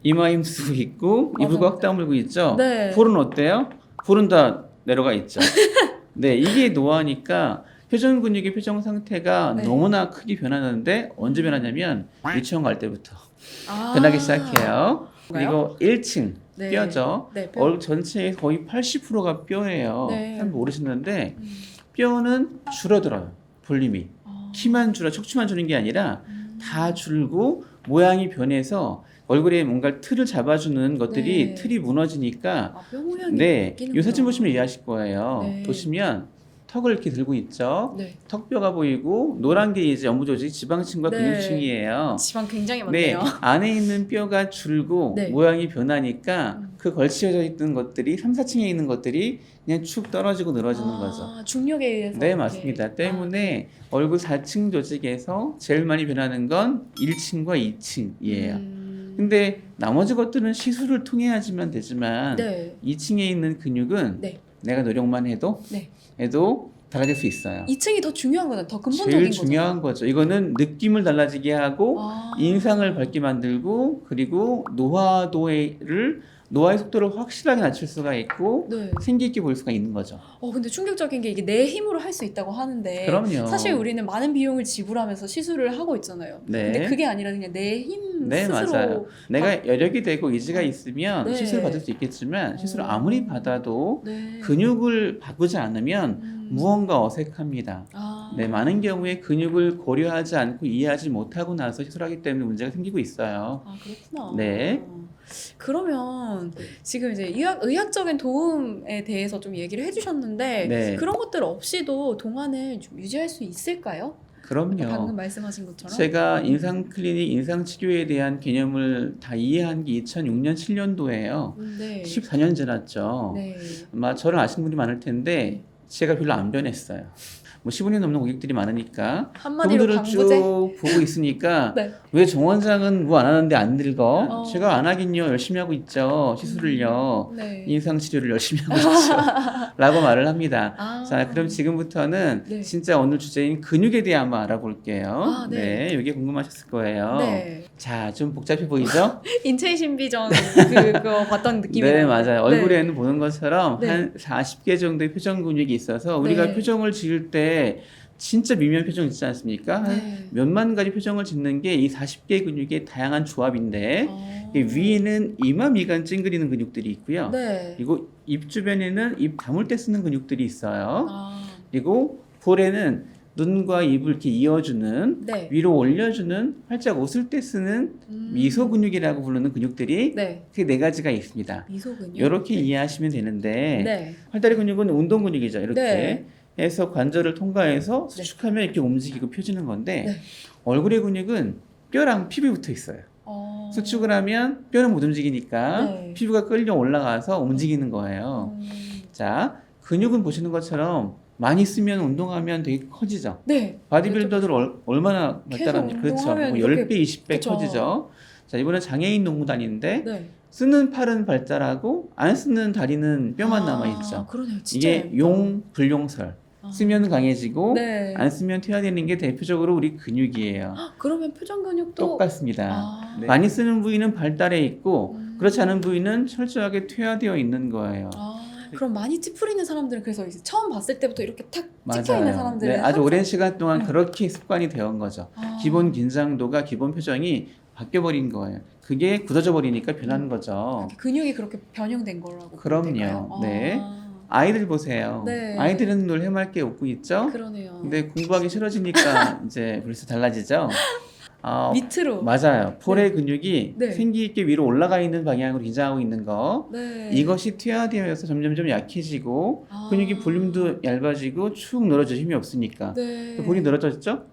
Speaker 1: 이마 힘 쓰고 있고 입을
Speaker 2: 맞아요.
Speaker 1: 꽉 다물고 있죠.
Speaker 2: 네.
Speaker 1: 볼은 어때요? 볼은 다 내려가 있죠. 네, 이게 노화니까 표정 근육의 표정 상태가
Speaker 2: 네.
Speaker 1: 너무나 크게 변하는데 언제 변하냐면 유치원 갈 때부터
Speaker 2: 아.
Speaker 1: 변하기 시작해요.
Speaker 2: 그런가요?
Speaker 1: 그리고 1층
Speaker 2: 네.
Speaker 1: 뼈죠.
Speaker 2: 네, 뼈.
Speaker 1: 얼굴 전체의 거의 80%가 뼈예요.
Speaker 2: 네.
Speaker 1: 사람 모르시는데
Speaker 2: 음.
Speaker 1: 뼈는 줄어들어요. 볼륨이.
Speaker 2: 아.
Speaker 1: 키만 줄어, 척추만 주는 게 아니라
Speaker 2: 음.
Speaker 1: 다 줄고 모양이 변해서 얼굴에 뭔가 틀을 잡아주는 것들이
Speaker 2: 네.
Speaker 1: 틀이 무너지니까
Speaker 2: 아, 뼈 모양이
Speaker 1: 네,
Speaker 2: 바뀌는구나.
Speaker 1: 이 사진 보시면 이해하실 거예요.
Speaker 2: 네.
Speaker 1: 보시면 턱을 이렇게 들고 있죠.
Speaker 2: 네.
Speaker 1: 턱뼈가 보이고 노란 게 이제 연부 조직 지방층과
Speaker 2: 네.
Speaker 1: 근육층이에요.
Speaker 2: 지방 굉장히
Speaker 1: 네,
Speaker 2: 많네요.
Speaker 1: 안에 있는 뼈가 줄고
Speaker 2: 네.
Speaker 1: 모양이 변하니까
Speaker 2: 음.
Speaker 1: 그 걸치어져 있던 것들이 3, 4층에 있는 것들이 그냥 축 떨어지고 늘어지는 거죠.
Speaker 2: 중력에 의해서.
Speaker 1: 네,
Speaker 2: 이렇게.
Speaker 1: 맞습니다. 때문에 얼굴 4층 조직에서 제일 많이 변하는 건 1층과 2층이에요. 근데 나머지 것들은 시술을 통해 하지만 되지만
Speaker 2: 네.
Speaker 1: 2층에 있는 근육은
Speaker 2: 네.
Speaker 1: 내가 노력만 해도
Speaker 2: 네.
Speaker 1: 달라질 수 있어요.
Speaker 2: 2층이 더 중요한 거는 더 근본적인
Speaker 1: 제일
Speaker 2: 거죠.
Speaker 1: 중요한 거죠. 이거는 느낌을 달라지게 하고
Speaker 2: 아.
Speaker 1: 인상을 밝게 만들고 그리고 노화의 속도를 확실하게 낮출 수가 있고
Speaker 2: 네.
Speaker 1: 생기 있게 보일 수가 있는 거죠.
Speaker 2: 근데 충격적인 게 이게 내 힘으로 할 수 있다고 하는데
Speaker 1: 그럼요.
Speaker 2: 사실 우리는 많은 비용을 지불하면서 시술을 하고 있잖아요.
Speaker 1: 네.
Speaker 2: 근데 그게 아니라 그냥 내 힘
Speaker 1: 네,
Speaker 2: 스스로
Speaker 1: 맞아요. 내가 여력이 되고 의지가 있으면
Speaker 2: 네.
Speaker 1: 시술을 받을 수 있겠지만 시술을
Speaker 2: 어.
Speaker 1: 아무리 받아도
Speaker 2: 네.
Speaker 1: 근육을 바꾸지 않으면 무언가 어색합니다.
Speaker 2: 아.
Speaker 1: 네, 많은 경우에 근육을 고려하지 않고 이해하지 못하고 나서 시술하기 때문에 문제가 생기고 있어요.
Speaker 2: 아, 그렇구나.
Speaker 1: 네.
Speaker 2: 그러면 지금 이제 의학적인 도움에 대해서 좀 얘기를 해주셨는데
Speaker 1: 네.
Speaker 2: 그런 것들 없이도 동안을 좀 유지할 수 있을까요?
Speaker 1: 그럼요.
Speaker 2: 방금 말씀하신 것처럼.
Speaker 1: 제가 인상 클리닉, 인상 치료에 대한 개념을 다 이해한 게 2006년, 7년도예요.
Speaker 2: 네.
Speaker 1: 14년 지났죠.
Speaker 2: 네.
Speaker 1: 아마 저를 아시는 분이 많을 텐데 제가 별로 안 변했어요. 뭐 15년 넘는 고객들이 많으니까
Speaker 2: 한마디로
Speaker 1: 그분들을
Speaker 2: 광고제.
Speaker 1: 쭉 보고 있으니까
Speaker 2: 네.
Speaker 1: 왜 정 원장은 뭐 안 하는데 안 늙어?
Speaker 2: 어.
Speaker 1: 제가 안 하긴요. 열심히 하고 있죠. 시술을요.
Speaker 2: 네.
Speaker 1: 인상 치료를 열심히 하고 있죠. 라고 말을 합니다.
Speaker 2: 아.
Speaker 1: 자, 그럼 지금부터는
Speaker 2: 네.
Speaker 1: 진짜 오늘 주제인 근육에 대해 한번 알아볼게요.
Speaker 2: 아, 네.
Speaker 1: 네, 이게 궁금하셨을 거예요.
Speaker 2: 네.
Speaker 1: 자, 좀 복잡해 보이죠?
Speaker 2: 인체의 신비전 그거 봤던 느낌이
Speaker 1: 네,
Speaker 2: 나요.
Speaker 1: 맞아요.
Speaker 2: 네.
Speaker 1: 얼굴에는 보는 것처럼
Speaker 2: 네.
Speaker 1: 한 40개 정도의 표정 근육이 있어서 우리가
Speaker 2: 네.
Speaker 1: 표정을 지을 때 진짜 미묘한 표정 있지 않습니까? 한
Speaker 2: 네.
Speaker 1: 몇만 가지 표정을 짓는 게 이 40개 근육의 다양한 조합인데
Speaker 2: 어.
Speaker 1: 이 위에는 이마, 미간 찡그리는 근육들이 있고요.
Speaker 2: 네.
Speaker 1: 그리고 입 주변에는 입 다물 때 쓰는 근육들이 있어요.
Speaker 2: 아.
Speaker 1: 그리고 볼에는 눈과 입을 이렇게 이어주는
Speaker 2: 네.
Speaker 1: 위로 올려주는 활짝 웃을 때 쓰는 미소 근육이라고 부르는 근육들이
Speaker 2: 네.
Speaker 1: 그 네 가지가 있습니다.
Speaker 2: 미소 근육.
Speaker 1: 이렇게 이해하시면 되는데
Speaker 2: 네.
Speaker 1: 팔다리 근육은 운동 근육이죠. 이렇게
Speaker 2: 네.
Speaker 1: 해서 관절을 통과해서 수축하면 이렇게 움직이고 펴지는 건데
Speaker 2: 네.
Speaker 1: 얼굴의 근육은 뼈랑 피부에 붙어 있어요.
Speaker 2: 어.
Speaker 1: 수축을 하면 뼈는 못 움직이니까
Speaker 2: 네.
Speaker 1: 피부가 끌려 올라가서 움직이는 거예요. 자, 근육은 보시는 것처럼 많이 쓰면 운동하면 되게 커지죠.
Speaker 2: 네.
Speaker 1: 바디빌더들 얼마나
Speaker 2: 계속
Speaker 1: 발달합니까? 그렇죠. 뭐
Speaker 2: 운동하면 이렇게
Speaker 1: 10배, 20배
Speaker 2: 그쵸.
Speaker 1: 커지죠. 자, 이번엔 장애인 농구단인데
Speaker 2: 네.
Speaker 1: 쓰는 팔은 발달하고 안 쓰는 다리는 뼈만
Speaker 2: 아,
Speaker 1: 남아있죠.
Speaker 2: 그러네요. 진짜.
Speaker 1: 이게 용, 불용설.
Speaker 2: 아.
Speaker 1: 쓰면 강해지고
Speaker 2: 네.
Speaker 1: 안 쓰면 퇴화되는 게 대표적으로 우리 근육이에요.
Speaker 2: 헉, 그러면 표정 근육도
Speaker 1: 똑같습니다.
Speaker 2: 아.
Speaker 1: 네. 많이 쓰는 부위는 발달해 있고
Speaker 2: 음.
Speaker 1: 그렇지 않은 부위는 철저하게 퇴화되어 있는 거예요.
Speaker 2: 아, 그럼 많이 찌푸리는 사람들은 그래서 이제 처음 봤을 때부터 이렇게 탁
Speaker 1: 맞아요.
Speaker 2: 찍혀 있는 사람들은
Speaker 1: 네, 아주
Speaker 2: 항상-
Speaker 1: 오랜 시간 동안
Speaker 2: 네.
Speaker 1: 그렇게 습관이 되어온 거죠.
Speaker 2: 아.
Speaker 1: 기본 긴장도가 기본 표정이 바뀌어버린 거예요. 그게 굳어져 버리니까 변하는 거죠.
Speaker 2: 근육이 그렇게 변형된 거라고.
Speaker 1: 그럼요.
Speaker 2: 보면 될까요?
Speaker 1: 네.
Speaker 2: 아,
Speaker 1: 아이들 보세요.
Speaker 2: 네.
Speaker 1: 아이들은 늘 해맑게 웃고 있죠.
Speaker 2: 그러네요.
Speaker 1: 근데 공부하기 싫어지니까 이제 벌써 달라지죠.
Speaker 2: 밑으로.
Speaker 1: 맞아요. 볼의 근육이
Speaker 2: 네.
Speaker 1: 생기 있게 위로 올라가 있는 방향으로 긴장하고 있는 거.
Speaker 2: 네.
Speaker 1: 이것이 퇴화되면서 점점점 약해지고
Speaker 2: 아.
Speaker 1: 근육이 볼륨도 얇아지고 축 늘어져 힘이 없으니까.
Speaker 2: 네.
Speaker 1: 볼이 늘어졌죠?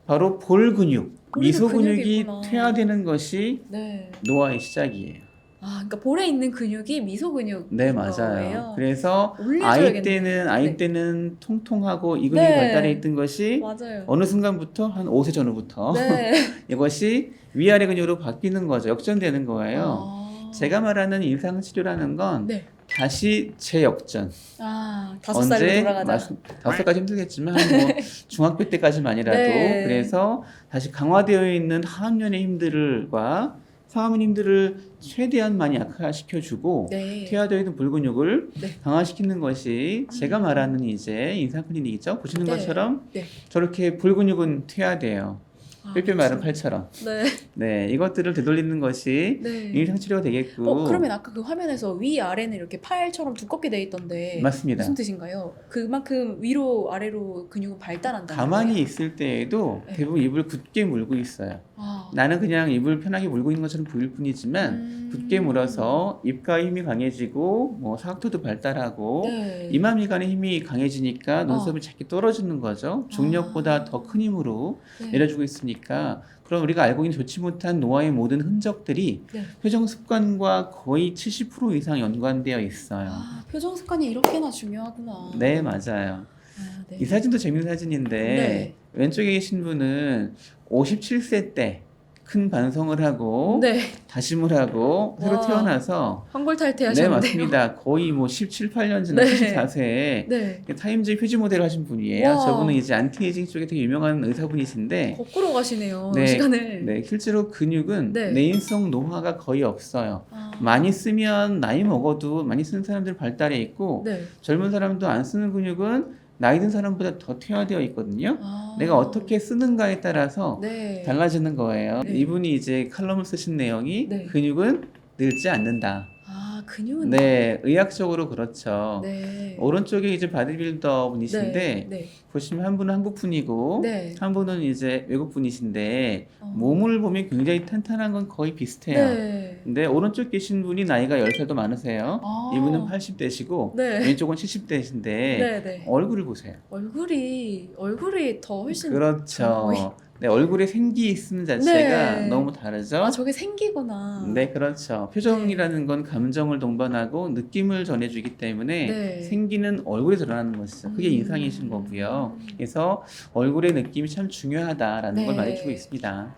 Speaker 1: 바로 볼 근육,
Speaker 2: 볼에도
Speaker 1: 미소
Speaker 2: 근육이
Speaker 1: 근육이
Speaker 2: 있구나.
Speaker 1: 퇴화되는 것이
Speaker 2: 네.
Speaker 1: 노화의 시작이에요.
Speaker 2: 아, 그러니까 볼에 있는 근육이 미소 근육.
Speaker 1: 네, 맞아요. 그래서
Speaker 2: 올려줘야겠네요.
Speaker 1: 아이 때는 통통하고 이 근육이
Speaker 2: 네.
Speaker 1: 발달해 있던 것이
Speaker 2: 맞아요.
Speaker 1: 어느 순간부터 한 5세 전후부터
Speaker 2: 네.
Speaker 1: 이것이 위아래 근육으로 바뀌는 거죠. 역전되는 거예요.
Speaker 2: 아.
Speaker 1: 제가 말하는 인상 치료라는 건
Speaker 2: 네.
Speaker 1: 다시 재역전.
Speaker 2: 아, 5살로 돌아가자.
Speaker 1: 5살까지 힘들겠지만 뭐 중학교 때까지만이라도
Speaker 2: 네.
Speaker 1: 그래서 다시 강화되어 있는 하학년의 힘들과 상하면 힘들을 최대한 많이 약화시켜주고
Speaker 2: 네.
Speaker 1: 퇴화되어 있는 불근육을
Speaker 2: 네.
Speaker 1: 강화시키는 것이 제가 말하는 이제 인상 클리닉이죠. 보시는
Speaker 2: 네.
Speaker 1: 것처럼
Speaker 2: 네.
Speaker 1: 저렇게 불근육은 퇴화돼요.
Speaker 2: 아,
Speaker 1: 뼈뼈 마른 팔처럼.
Speaker 2: 네.
Speaker 1: 네, 이것들을 되돌리는 것이
Speaker 2: 네.
Speaker 1: 인상 치료가 되겠고.
Speaker 2: 그러면 아까 그 화면에서 위 아래는 이렇게 팔처럼 두껍게 돼 있던데
Speaker 1: 맞습니다.
Speaker 2: 무슨 뜻인가요? 그만큼 위로 아래로 근육은 발달한다는
Speaker 1: 가만히
Speaker 2: 거예요?
Speaker 1: 있을 때에도
Speaker 2: 네.
Speaker 1: 대부분 입을 굳게 물고 있어요.
Speaker 2: 아.
Speaker 1: 나는 그냥 입을 편하게 물고 있는 것처럼 보일 뿐이지만 굳게 물어서 입가의 힘이 강해지고 뭐 사각토도 발달하고
Speaker 2: 네.
Speaker 1: 이마 미간의 힘이 강해지니까 눈썹이 작게 떨어지는 거죠. 중력보다 더 큰 힘으로
Speaker 2: 네.
Speaker 1: 내려주고 있으니까 그럼 우리가 알고 있는 좋지 못한 노화의 모든 흔적들이
Speaker 2: 네.
Speaker 1: 표정 습관과 거의 70% 이상 연관되어 있어요.
Speaker 2: 아, 표정 습관이 이렇게나 중요하구나.
Speaker 1: 네, 맞아요.
Speaker 2: 아, 네.
Speaker 1: 이 사진도 재밌는 사진인데
Speaker 2: 네.
Speaker 1: 왼쪽에 계신 분은 57세 때 큰 반성을 하고
Speaker 2: 네.
Speaker 1: 다짐을 하고 새로
Speaker 2: 와.
Speaker 1: 태어나서
Speaker 2: 황골
Speaker 1: 네,
Speaker 2: 탈퇴하셨는데요.
Speaker 1: 맞습니다. 거의 뭐 17, 18년 지난
Speaker 2: 네.
Speaker 1: 74세에
Speaker 2: 네.
Speaker 1: 타임즈 표지 모델을 하신 분이에요.
Speaker 2: 와.
Speaker 1: 저분은 이제 안티에이징 쪽에 되게 유명한 의사분이신데
Speaker 2: 거꾸로 가시네요.
Speaker 1: 네.
Speaker 2: 시간을.
Speaker 1: 네, 실제로 근육은
Speaker 2: 네.
Speaker 1: 내인성 노화가 거의 없어요.
Speaker 2: 아.
Speaker 1: 많이 쓰면 나이 먹어도 많이 쓰는 사람들 발달해 있고
Speaker 2: 네.
Speaker 1: 젊은 사람도 안 쓰는 근육은 나이 든 사람보다 더 퇴화되어 있거든요.
Speaker 2: 아.
Speaker 1: 내가 어떻게 쓰는가에 따라서
Speaker 2: 네.
Speaker 1: 달라지는 거예요.
Speaker 2: 네.
Speaker 1: 이분이 이제 칼럼을 쓰신 내용이
Speaker 2: 네.
Speaker 1: 근육은 늙지 않는다.
Speaker 2: 아, 근육은
Speaker 1: 네, 의학적으로 그렇죠.
Speaker 2: 네.
Speaker 1: 오른쪽에 이제 바디빌더 분이신데
Speaker 2: 네.
Speaker 1: 보시면 한 분은 한국 분이고
Speaker 2: 네.
Speaker 1: 한 분은 이제 외국 분이신데
Speaker 2: 어.
Speaker 1: 몸을 보면 굉장히 탄탄한 건 거의 비슷해요.
Speaker 2: 네.
Speaker 1: 근데 오른쪽 계신 분이 나이가 10살도 많으세요.
Speaker 2: 아.
Speaker 1: 이분은 80대시고
Speaker 2: 네.
Speaker 1: 왼쪽은 70대신데
Speaker 2: 네.
Speaker 1: 얼굴을 보세요.
Speaker 2: 얼굴이 더 훨씬
Speaker 1: 그렇죠. 네, 얼굴에 생기 있는 자체가
Speaker 2: 네.
Speaker 1: 너무 다르죠.
Speaker 2: 아 저게 생기구나.
Speaker 1: 네, 그렇죠. 표정이라는 건 감정을 동반하고 느낌을 전해주기 때문에
Speaker 2: 네.
Speaker 1: 생기는 얼굴에 드러나는 것이죠. 그게 인상이신 거고요. 그래서 얼굴의 느낌이 참 중요하다라는
Speaker 2: 네.
Speaker 1: 걸 말해주고 있습니다.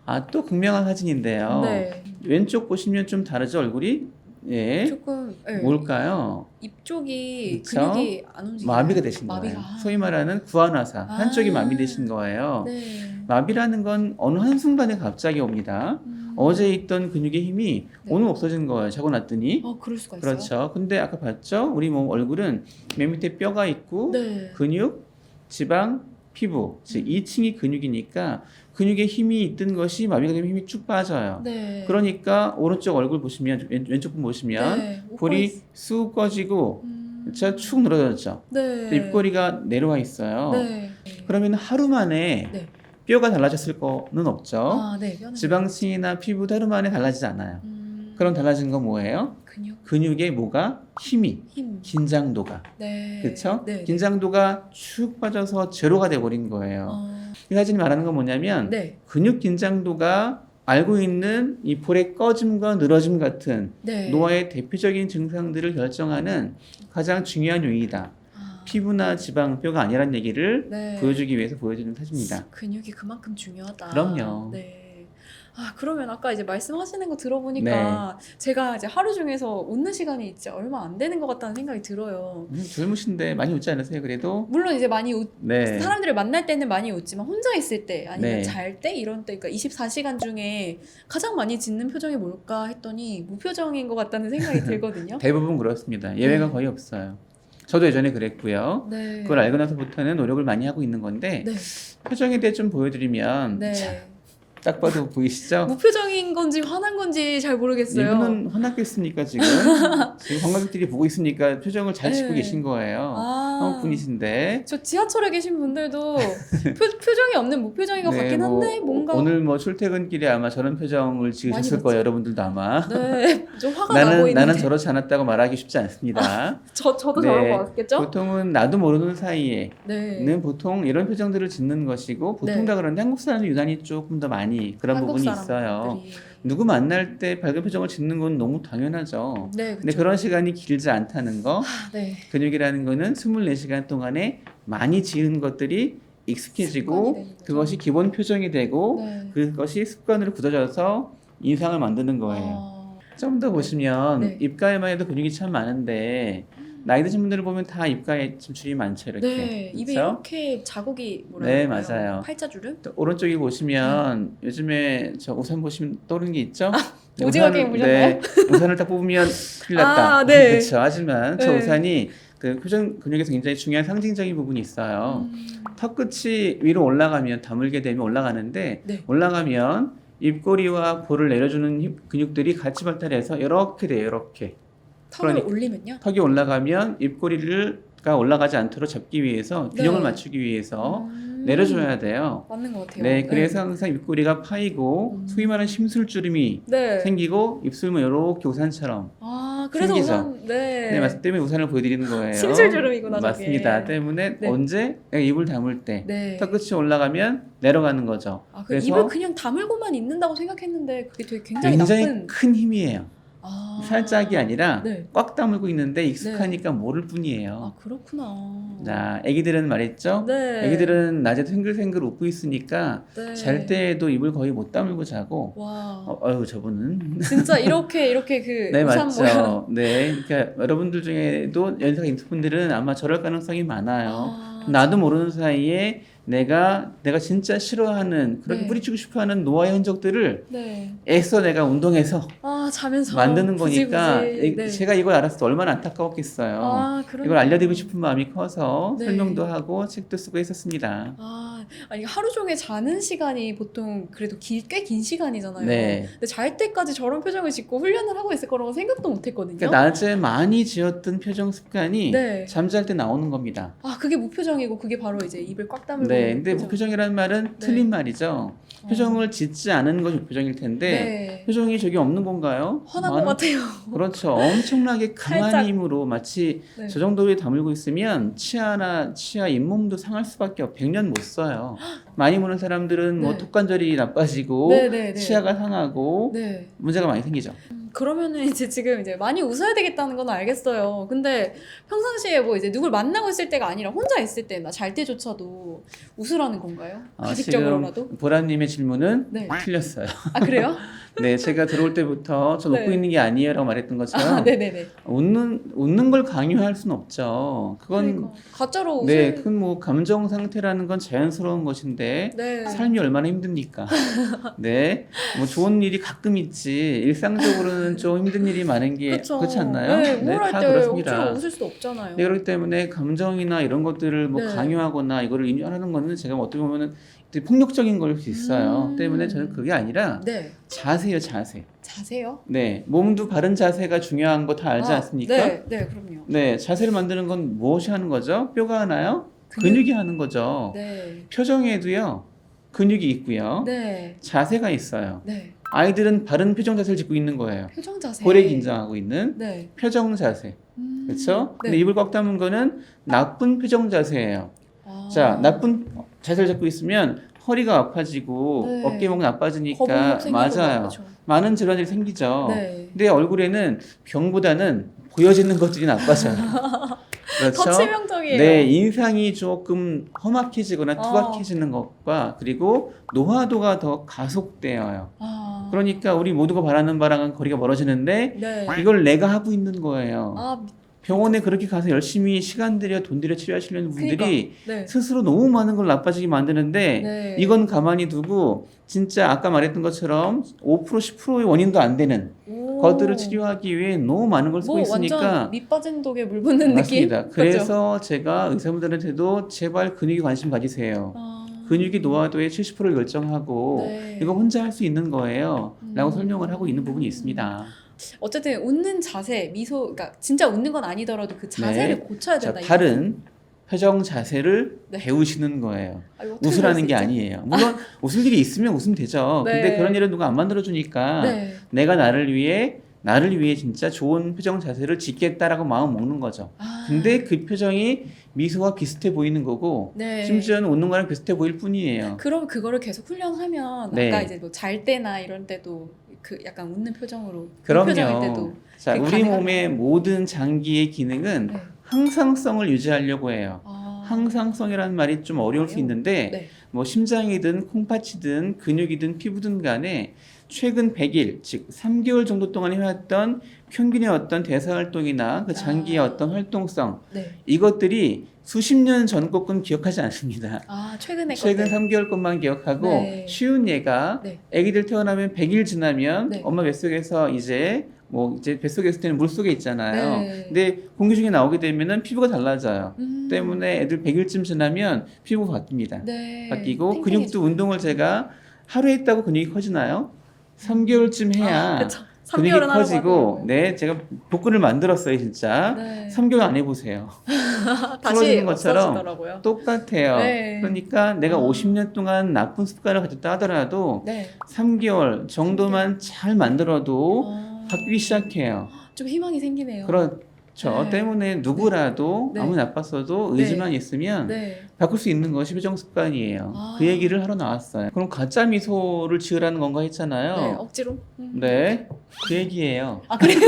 Speaker 2: 아,
Speaker 1: 또 극명한 사진인데요.
Speaker 2: 네.
Speaker 1: 왼쪽 보시면 좀 다르죠, 얼굴이? 예.
Speaker 2: 조금 네.
Speaker 1: 뭘까요?
Speaker 2: 입 쪽이
Speaker 1: 그쵸?
Speaker 2: 근육이 안 움직여요.
Speaker 1: 마비가 되신 거예요.
Speaker 2: 마비가.
Speaker 1: 소위 말하는 구안화사.
Speaker 2: 아.
Speaker 1: 한쪽이 마비되신 거예요.
Speaker 2: 네.
Speaker 1: 마비라는 건 어느 한순간에 갑자기 옵니다. 어제 있던 근육의 힘이
Speaker 2: 네.
Speaker 1: 오늘 없어진 거예요. 자고 났더니.
Speaker 2: 그럴 수가 있어요.
Speaker 1: 그렇죠. 근데 아까 봤죠? 우리 몸 얼굴은 맨 밑에 뼈가 있고
Speaker 2: 네.
Speaker 1: 근육, 지방, 피부. 즉 2층이 근육이니까 근육에 힘이 있던 것이 마비가 되면 힘이 쭉 빠져요.
Speaker 2: 네.
Speaker 1: 그러니까 오른쪽 얼굴 보시면 왼쪽 분 보시면
Speaker 2: 네.
Speaker 1: 볼이 쑥 꺼지고
Speaker 2: 음.
Speaker 1: 축 늘어졌죠.
Speaker 2: 네.
Speaker 1: 입꼬리가 내려와 있어요.
Speaker 2: 네.
Speaker 1: 그러면 하루 만에
Speaker 2: 네.
Speaker 1: 뼈가 달라졌을 거는 없죠.
Speaker 2: 아, 네. 뼈는
Speaker 1: 지방층이나 피부도 하루 만에 달라지지 않아요. 그럼 달라진 건 뭐예요? 근육의 뭐가? 힘이,
Speaker 2: 힘.
Speaker 1: 긴장도가.
Speaker 2: 네.
Speaker 1: 그렇죠?
Speaker 2: 네.
Speaker 1: 긴장도가 축 빠져서 제로가 돼버린 거예요. 이 사진이 말하는 건 뭐냐면
Speaker 2: 네.
Speaker 1: 근육 긴장도가 알고 있는 이 볼의 꺼짐과 늘어짐 같은
Speaker 2: 네.
Speaker 1: 노화의 대표적인 증상들을 결정하는 가장 중요한 요인이다.
Speaker 2: 아.
Speaker 1: 피부나 지방, 뼈가 아니라는 얘기를
Speaker 2: 네.
Speaker 1: 보여주기 위해서 보여주는 사진입니다.
Speaker 2: 근육이 그만큼 중요하다.
Speaker 1: 그럼요.
Speaker 2: 네. 아, 그러면 아까 이제 말씀하시는 거 들어보니까 제가 이제 하루 중에서 웃는 시간이 진짜 얼마 안 되는 것 같다는 생각이 들어요.
Speaker 1: 젊으신데 많이 웃지 않으세요? 그래도?
Speaker 2: 물론 이제 많이
Speaker 1: 네.
Speaker 2: 사람들을 만날 때는 많이 웃지만 혼자 있을 때 아니면
Speaker 1: 네.
Speaker 2: 잘 때 이런 때 그러니까 24시간 중에 가장 많이 짓는 표정이 뭘까 했더니 무표정인 것 같다는 생각이 들거든요.
Speaker 1: 대부분 그렇습니다. 예외가
Speaker 2: 네.
Speaker 1: 거의 없어요. 저도 예전에 그랬고요.
Speaker 2: 네.
Speaker 1: 그걸 알고 나서부터는 노력을 많이 하고 있는 건데
Speaker 2: 네.
Speaker 1: 표정에 대해 좀 보여드리면
Speaker 2: 네.
Speaker 1: 자, 딱 봐도 보이시죠?
Speaker 2: 무표정인 건지 화난 건지 잘 모르겠어요.
Speaker 1: 이분은 화났겠습니까 지금? 지금 관광객들이 보고 있으니까 표정을 잘 짓고
Speaker 2: 네.
Speaker 1: 계신 거예요.
Speaker 2: 아.
Speaker 1: 한국 분이신데.
Speaker 2: 저 지하철에 계신 분들도 표정이 없는 무표정인 것
Speaker 1: 네,
Speaker 2: 같긴 한데
Speaker 1: 뭐
Speaker 2: 뭔가
Speaker 1: 오늘 뭐 출퇴근길에 아마 저런 표정을 지으셨을
Speaker 2: 많이
Speaker 1: 거예요. 여러분들도 아마.
Speaker 2: 네, 좀 화가 나 보이는데
Speaker 1: 나는 저렇지 않았다고 말하기 쉽지 않습니다.
Speaker 2: 저도
Speaker 1: 네.
Speaker 2: 저런 거 같겠죠?
Speaker 1: 보통은 나도 모르는 사이에는
Speaker 2: 네.
Speaker 1: 보통 이런 표정들을 짓는 것이고 보통
Speaker 2: 네.
Speaker 1: 다 그런데 한국 사람이 유난히 조금 더 많이 그런
Speaker 2: 한국
Speaker 1: 부분이 있어요.
Speaker 2: 사람들이.
Speaker 1: 누구 만날 때 밝은 표정을 짓는 건 너무 당연하죠.
Speaker 2: 네,
Speaker 1: 근데
Speaker 2: 그쵸.
Speaker 1: 그런 시간이 길지 않다는 거.
Speaker 2: 아, 네.
Speaker 1: 근육이라는 거는 24시간 동안에 많이 지은 것들이
Speaker 2: 습관이
Speaker 1: 익숙해지고
Speaker 2: 되는 거죠.
Speaker 1: 그것이 기본 표정이 되고
Speaker 2: 네.
Speaker 1: 그것이 습관으로 굳어져서 인상을 만드는 거예요. 좀 더 보시면
Speaker 2: 네.
Speaker 1: 입가에만 해도 근육이 참 많은데 나이 드신 분들을 보면 다 입가에 침출이 많죠. 이렇게.
Speaker 2: 네, 입에
Speaker 1: 그렇죠?
Speaker 2: 이렇게 자국이
Speaker 1: 네,
Speaker 2: 뭐랄까요?
Speaker 1: 맞아요.
Speaker 2: 팔자주름?
Speaker 1: 또 오른쪽에 보시면 요즘에 저 우산 보시면 떠오르는 게 있죠? 네,
Speaker 2: 오징어 게임 보셨나요?
Speaker 1: 네, 우산을 딱 뽑으면 큰일 났다.
Speaker 2: 아, 네.
Speaker 1: 그렇죠. 하지만 저
Speaker 2: 네.
Speaker 1: 우산이 그 표정 근육에서 굉장히 중요한 상징적인 부분이 있어요.
Speaker 2: 음.
Speaker 1: 턱끝이 위로 올라가면 다물게 되면 올라가는데
Speaker 2: 네.
Speaker 1: 올라가면 입꼬리와 볼을 내려주는 근육들이 같이 발달해서 이렇게 돼요. 이렇게.
Speaker 2: 턱을
Speaker 1: 그러니까
Speaker 2: 올리면요?
Speaker 1: 턱이 올라가면 입꼬리가 올라가지 않도록 잡기 위해서 균형을
Speaker 2: 네.
Speaker 1: 맞추기 위해서
Speaker 2: 음.
Speaker 1: 내려줘야 돼요.
Speaker 2: 맞는 것 같아요.
Speaker 1: 네, 그래서 항상 입꼬리가 파이고 소위 말하는 심술주름이
Speaker 2: 네.
Speaker 1: 생기고 입술은 이렇게 우산처럼.
Speaker 2: 아, 그래서
Speaker 1: 생기죠.
Speaker 2: 우선 네.
Speaker 1: 네, 맞기 때문에 우산을 보여드리는 거예요.
Speaker 2: 심술주름이구나, 저게.
Speaker 1: 맞습니다. 때문에
Speaker 2: 네.
Speaker 1: 언제 내가 입을 다물 때
Speaker 2: 네.
Speaker 1: 턱끝이 올라가면 내려가는 거죠.
Speaker 2: 아, 그
Speaker 1: 그래서
Speaker 2: 입을 그냥 다물고만 있는다고 생각했는데 그게 되게 굉장히
Speaker 1: 굉장히
Speaker 2: 나쁜.
Speaker 1: 큰 힘이에요.
Speaker 2: 아.
Speaker 1: 살짝이 아니라
Speaker 2: 네.
Speaker 1: 꽉 다물고 있는데 익숙하니까 모를 뿐이에요.
Speaker 2: 아, 그렇구나.
Speaker 1: 자, 애기들은 말했죠.
Speaker 2: 네.
Speaker 1: 애기들은 낮에도 생글생글 웃고 있으니까
Speaker 2: 네.
Speaker 1: 잘 때에도 입을 거의 못 다물고 자고.
Speaker 2: 와.
Speaker 1: 어휴 저분은.
Speaker 2: 진짜 이렇게 그
Speaker 1: 네
Speaker 2: 우산
Speaker 1: 맞죠.
Speaker 2: 모양.
Speaker 1: 네, 그러니까 여러분들 중에도 연세가 있는 분들은 아마 저럴 가능성이 많아요.
Speaker 2: 아,
Speaker 1: 나도 모르는 사이에 내가 진짜 싫어하는 그렇게
Speaker 2: 네.
Speaker 1: 뿌리치고 싶어하는 노화의 흔적들을
Speaker 2: 네.
Speaker 1: 애써 내가 운동해서
Speaker 2: 아, 자면서
Speaker 1: 만드는
Speaker 2: 굳이,
Speaker 1: 거니까
Speaker 2: 네.
Speaker 1: 제가 이걸 알았을 때 얼마나 안타까웠겠어요.
Speaker 2: 아, 그러네요.
Speaker 1: 이걸 알려드리고 싶은 마음이 커서
Speaker 2: 네.
Speaker 1: 설명도 하고 책도 쓰고 했었습니다.
Speaker 2: 아, 아니 하루 종일 자는 시간이 보통 그래도 꽤 긴 시간이잖아요.
Speaker 1: 네.
Speaker 2: 근데 잘 때까지 저런 표정을 짓고 훈련을 하고 있을 거라고 생각도 못 했거든요.
Speaker 1: 그러니까 낮에 많이 지었던 표정 습관이
Speaker 2: 네.
Speaker 1: 잠잘 때 나오는 겁니다.
Speaker 2: 아, 그게 무표정이고 그게 바로 이제 입을 꽉 다물고
Speaker 1: 네,
Speaker 2: 있는
Speaker 1: 근데
Speaker 2: 표정.
Speaker 1: 무표정이라는 말은
Speaker 2: 네.
Speaker 1: 틀린 말이죠. 표정을 짓지 않은 것이 무표정일 텐데
Speaker 2: 네.
Speaker 1: 표정이 저기 없는 건가요?
Speaker 2: 화난 것 같아요.
Speaker 1: 그렇죠. 엄청나게 강한
Speaker 2: 살짝.
Speaker 1: 힘으로 마치
Speaker 2: 네.
Speaker 1: 저 정도에 다물고 있으면 치아 잇몸도 상할 수밖에 없고 100년 못 써요. 많이 무는 사람들은 뭐
Speaker 2: 네.
Speaker 1: 턱관절이 나빠지고
Speaker 2: 네.
Speaker 1: 치아가 상하고
Speaker 2: 네.
Speaker 1: 문제가 많이 생기죠.
Speaker 2: 그러면은 이제 지금 이제 많이 웃어야 되겠다는 건 알겠어요. 근데 평상시에 뭐 이제 누굴 만나고 있을 때가 아니라 혼자 있을 때나 잘 때조차도 웃으라는 건가요? 가식적으로라도?
Speaker 1: 지금 보라님의 질문은
Speaker 2: 네.
Speaker 1: 틀렸어요.
Speaker 2: 아, 그래요?
Speaker 1: 네, 제가 들어올 때부터 저 웃고
Speaker 2: 네.
Speaker 1: 있는 게 아니에요라고 말했던 것처럼
Speaker 2: 아, 네네네.
Speaker 1: 웃는 걸 강요할 수는 없죠. 그건
Speaker 2: 그러니까. 가짜로
Speaker 1: 네,
Speaker 2: 웃을.
Speaker 1: 그건 뭐 감정 상태라는 건 자연스러운 것인데
Speaker 2: 네.
Speaker 1: 삶이 얼마나 힘듭니까? 네, 뭐 좋은 일이 가끔 있지 일상적으로는 좀 힘든 일이 많은 게
Speaker 2: 그쵸.
Speaker 1: 그렇지 않나요?
Speaker 2: 네,
Speaker 1: 네,
Speaker 2: 우울할
Speaker 1: 다
Speaker 2: 때
Speaker 1: 그렇습니다.
Speaker 2: 억지로 웃을 수도 없잖아요.
Speaker 1: 네, 그렇기 때문에 감정이나 이런 것들을 뭐
Speaker 2: 네.
Speaker 1: 강요하거나 이거를 인정하는 거는 제가 어떻게 보면은 되게 폭력적인 걸 수 있어요. 때문에 저는 그게 아니라
Speaker 2: 네.
Speaker 1: 자세요, 자세.
Speaker 2: 자세요?
Speaker 1: 네, 몸도 바른 자세가 중요한 거 다 알지
Speaker 2: 아,
Speaker 1: 않습니까?
Speaker 2: 네, 네, 그럼요.
Speaker 1: 네, 자세를 만드는 건 무엇이 하는 거죠? 뼈가 하나요? 근육이 하는 거죠.
Speaker 2: 네.
Speaker 1: 표정에도요, 근육이 있고요.
Speaker 2: 네.
Speaker 1: 자세가 있어요.
Speaker 2: 네.
Speaker 1: 아이들은 바른 표정 자세를 짓고 있는 거예요.
Speaker 2: 표정 자세.
Speaker 1: 고래 긴장하고 있는
Speaker 2: 네.
Speaker 1: 표정 자세. 그렇죠? 근데
Speaker 2: 네.
Speaker 1: 입을 꽉 다문 거는 나쁜 표정 자세예요.
Speaker 2: 아.
Speaker 1: 자, 나쁜 자세를 잡고 있으면 허리가 아파지고
Speaker 2: 네.
Speaker 1: 어깨목이 나빠지니까
Speaker 2: 거북목 생기고
Speaker 1: 맞아요.
Speaker 2: 그렇죠.
Speaker 1: 많은 질환이 생기죠.
Speaker 2: 네.
Speaker 1: 근데 얼굴에는 병보다는 보여지는 것들이 나빠져요. 그렇죠?
Speaker 2: 더 치명적이에요.
Speaker 1: 네, 인상이 조금 험악해지거나
Speaker 2: 어.
Speaker 1: 투박해지는 것과 그리고 노화도가 더 가속되어요.
Speaker 2: 아.
Speaker 1: 그러니까 우리 모두가 바라는 바랑은 거리가 멀어지는데
Speaker 2: 네.
Speaker 1: 이걸 내가 하고 있는 거예요.
Speaker 2: 아,
Speaker 1: 병원에 그렇게 가서 열심히 시간 들여 돈 들여 치료하시려는 분들이
Speaker 2: 네.
Speaker 1: 스스로 너무 많은 걸 나빠지게 만드는데
Speaker 2: 네.
Speaker 1: 이건 가만히 두고 진짜 아까 말했던 것처럼 5% 10%의 원인도 안 되는
Speaker 2: 오.
Speaker 1: 것들을 치료하기 위해 너무 많은 걸 쓰고
Speaker 2: 뭐
Speaker 1: 있으니까
Speaker 2: 완전 밑 빠진 독에 물 붓는
Speaker 1: 맞습니다.
Speaker 2: 느낌?
Speaker 1: 그래서 제가 의사분들한테도 제발 근육에 관심 가지세요.
Speaker 2: 아.
Speaker 1: 근육이 노화도의 70%를 결정하고
Speaker 2: 네.
Speaker 1: 이거 혼자 할 수 있는 거예요. 라고
Speaker 2: 음.
Speaker 1: 설명을 하고 있는 부분이 있습니다.
Speaker 2: 어쨌든 웃는 자세, 미소, 그러니까 진짜 웃는 건 아니더라도 그 자세를
Speaker 1: 네.
Speaker 2: 고쳐야
Speaker 1: 자,
Speaker 2: 된다. 이
Speaker 1: 바른 표정 자세를
Speaker 2: 네.
Speaker 1: 배우시는 거예요.
Speaker 2: 아, 이거 어떻게
Speaker 1: 웃으라는 게
Speaker 2: 배울 수 있죠?
Speaker 1: 아니에요. 물론 웃을 일이 있으면 웃으면 되죠.
Speaker 2: 네.
Speaker 1: 근데 그런 일은 누가 안 만들어주니까
Speaker 2: 네.
Speaker 1: 내가 나를 위해 진짜 좋은 표정 자세를 짓겠다라고 마음 먹는 거죠.
Speaker 2: 아.
Speaker 1: 근데 그 표정이 미소와 비슷해 보이는 거고
Speaker 2: 네.
Speaker 1: 심지어는 웃는 거랑 비슷해 보일 뿐이에요.
Speaker 2: 그럼 그거를 계속 훈련하면
Speaker 1: 네.
Speaker 2: 아까 이제 뭐 잘 때나 이럴 때도 그 약간 웃는 표정으로
Speaker 1: 그럼요.
Speaker 2: 표정일 때도
Speaker 1: 자,
Speaker 2: 그게
Speaker 1: 우리
Speaker 2: 가능하나요?
Speaker 1: 몸의 모든 장기의 기능은
Speaker 2: 네.
Speaker 1: 항상성을 유지하려고 해요.
Speaker 2: 아.
Speaker 1: 항상성이라는 말이 좀 어려울 수 있는데
Speaker 2: 네.
Speaker 1: 뭐 심장이든 콩팥이든 근육이든 피부든 간에 최근 100일, 즉 3개월 정도 동안 해왔던 평균의 어떤 대사 활동이나 그 장기의
Speaker 2: 아.
Speaker 1: 어떤 활동성
Speaker 2: 네.
Speaker 1: 이것들이 수십 년 전 것은 기억하지 않습니다.
Speaker 2: 아, 최근에
Speaker 1: 최근
Speaker 2: 건데.
Speaker 1: 3개월 것만 기억하고
Speaker 2: 네.
Speaker 1: 쉬운 예가
Speaker 2: 네.
Speaker 1: 아기들 태어나면 100일 지나면
Speaker 2: 네.
Speaker 1: 엄마 뱃속에서 이제 뱃속에 있을 때는 물속에 있잖아요.
Speaker 2: 네.
Speaker 1: 근데 공기 중에 나오게 되면은 피부가 달라져요.
Speaker 2: 음.
Speaker 1: 때문에 애들 100일쯤 지나면 피부가 바뀝니다.
Speaker 2: 네.
Speaker 1: 바뀌고
Speaker 2: 탱탱해지고.
Speaker 1: 근육도 운동을 제가 하루에 했다고 근육이 커지나요? 3개월쯤 해야
Speaker 2: 그쵸.
Speaker 1: 근육이
Speaker 2: 3개월은 하라고
Speaker 1: 커지고
Speaker 2: 하더라고요.
Speaker 1: 네 제가 복근을 만들었어요 진짜.
Speaker 2: 네.
Speaker 1: 3개월 안 해보세요.
Speaker 2: 다시
Speaker 1: 풀어지는 것처럼
Speaker 2: 없어지더라고요.
Speaker 1: 똑같아요.
Speaker 2: 네.
Speaker 1: 그러니까 내가
Speaker 2: 아.
Speaker 1: 50년 동안 나쁜 습관을 가졌다 하더라도
Speaker 2: 네.
Speaker 1: 3개월 정도만 잘 만들어도
Speaker 2: 아.
Speaker 1: 바뀌기 시작해요.
Speaker 2: 좀 희망이 생기네요.
Speaker 1: 그렇죠.
Speaker 2: 네.
Speaker 1: 때문에 누구라도
Speaker 2: 네.
Speaker 1: 아무리 나빴어도 의지만 있으면
Speaker 2: 네.
Speaker 1: 바꿀 수 있는 것이 표정 습관이에요.
Speaker 2: 아.
Speaker 1: 그 얘기를 하러 나왔어요. 그럼 가짜 미소를 지으라는 건가
Speaker 2: 네.
Speaker 1: 했잖아요.
Speaker 2: 억지로.
Speaker 1: 네, 그 얘기예요.
Speaker 2: 아, 그래요?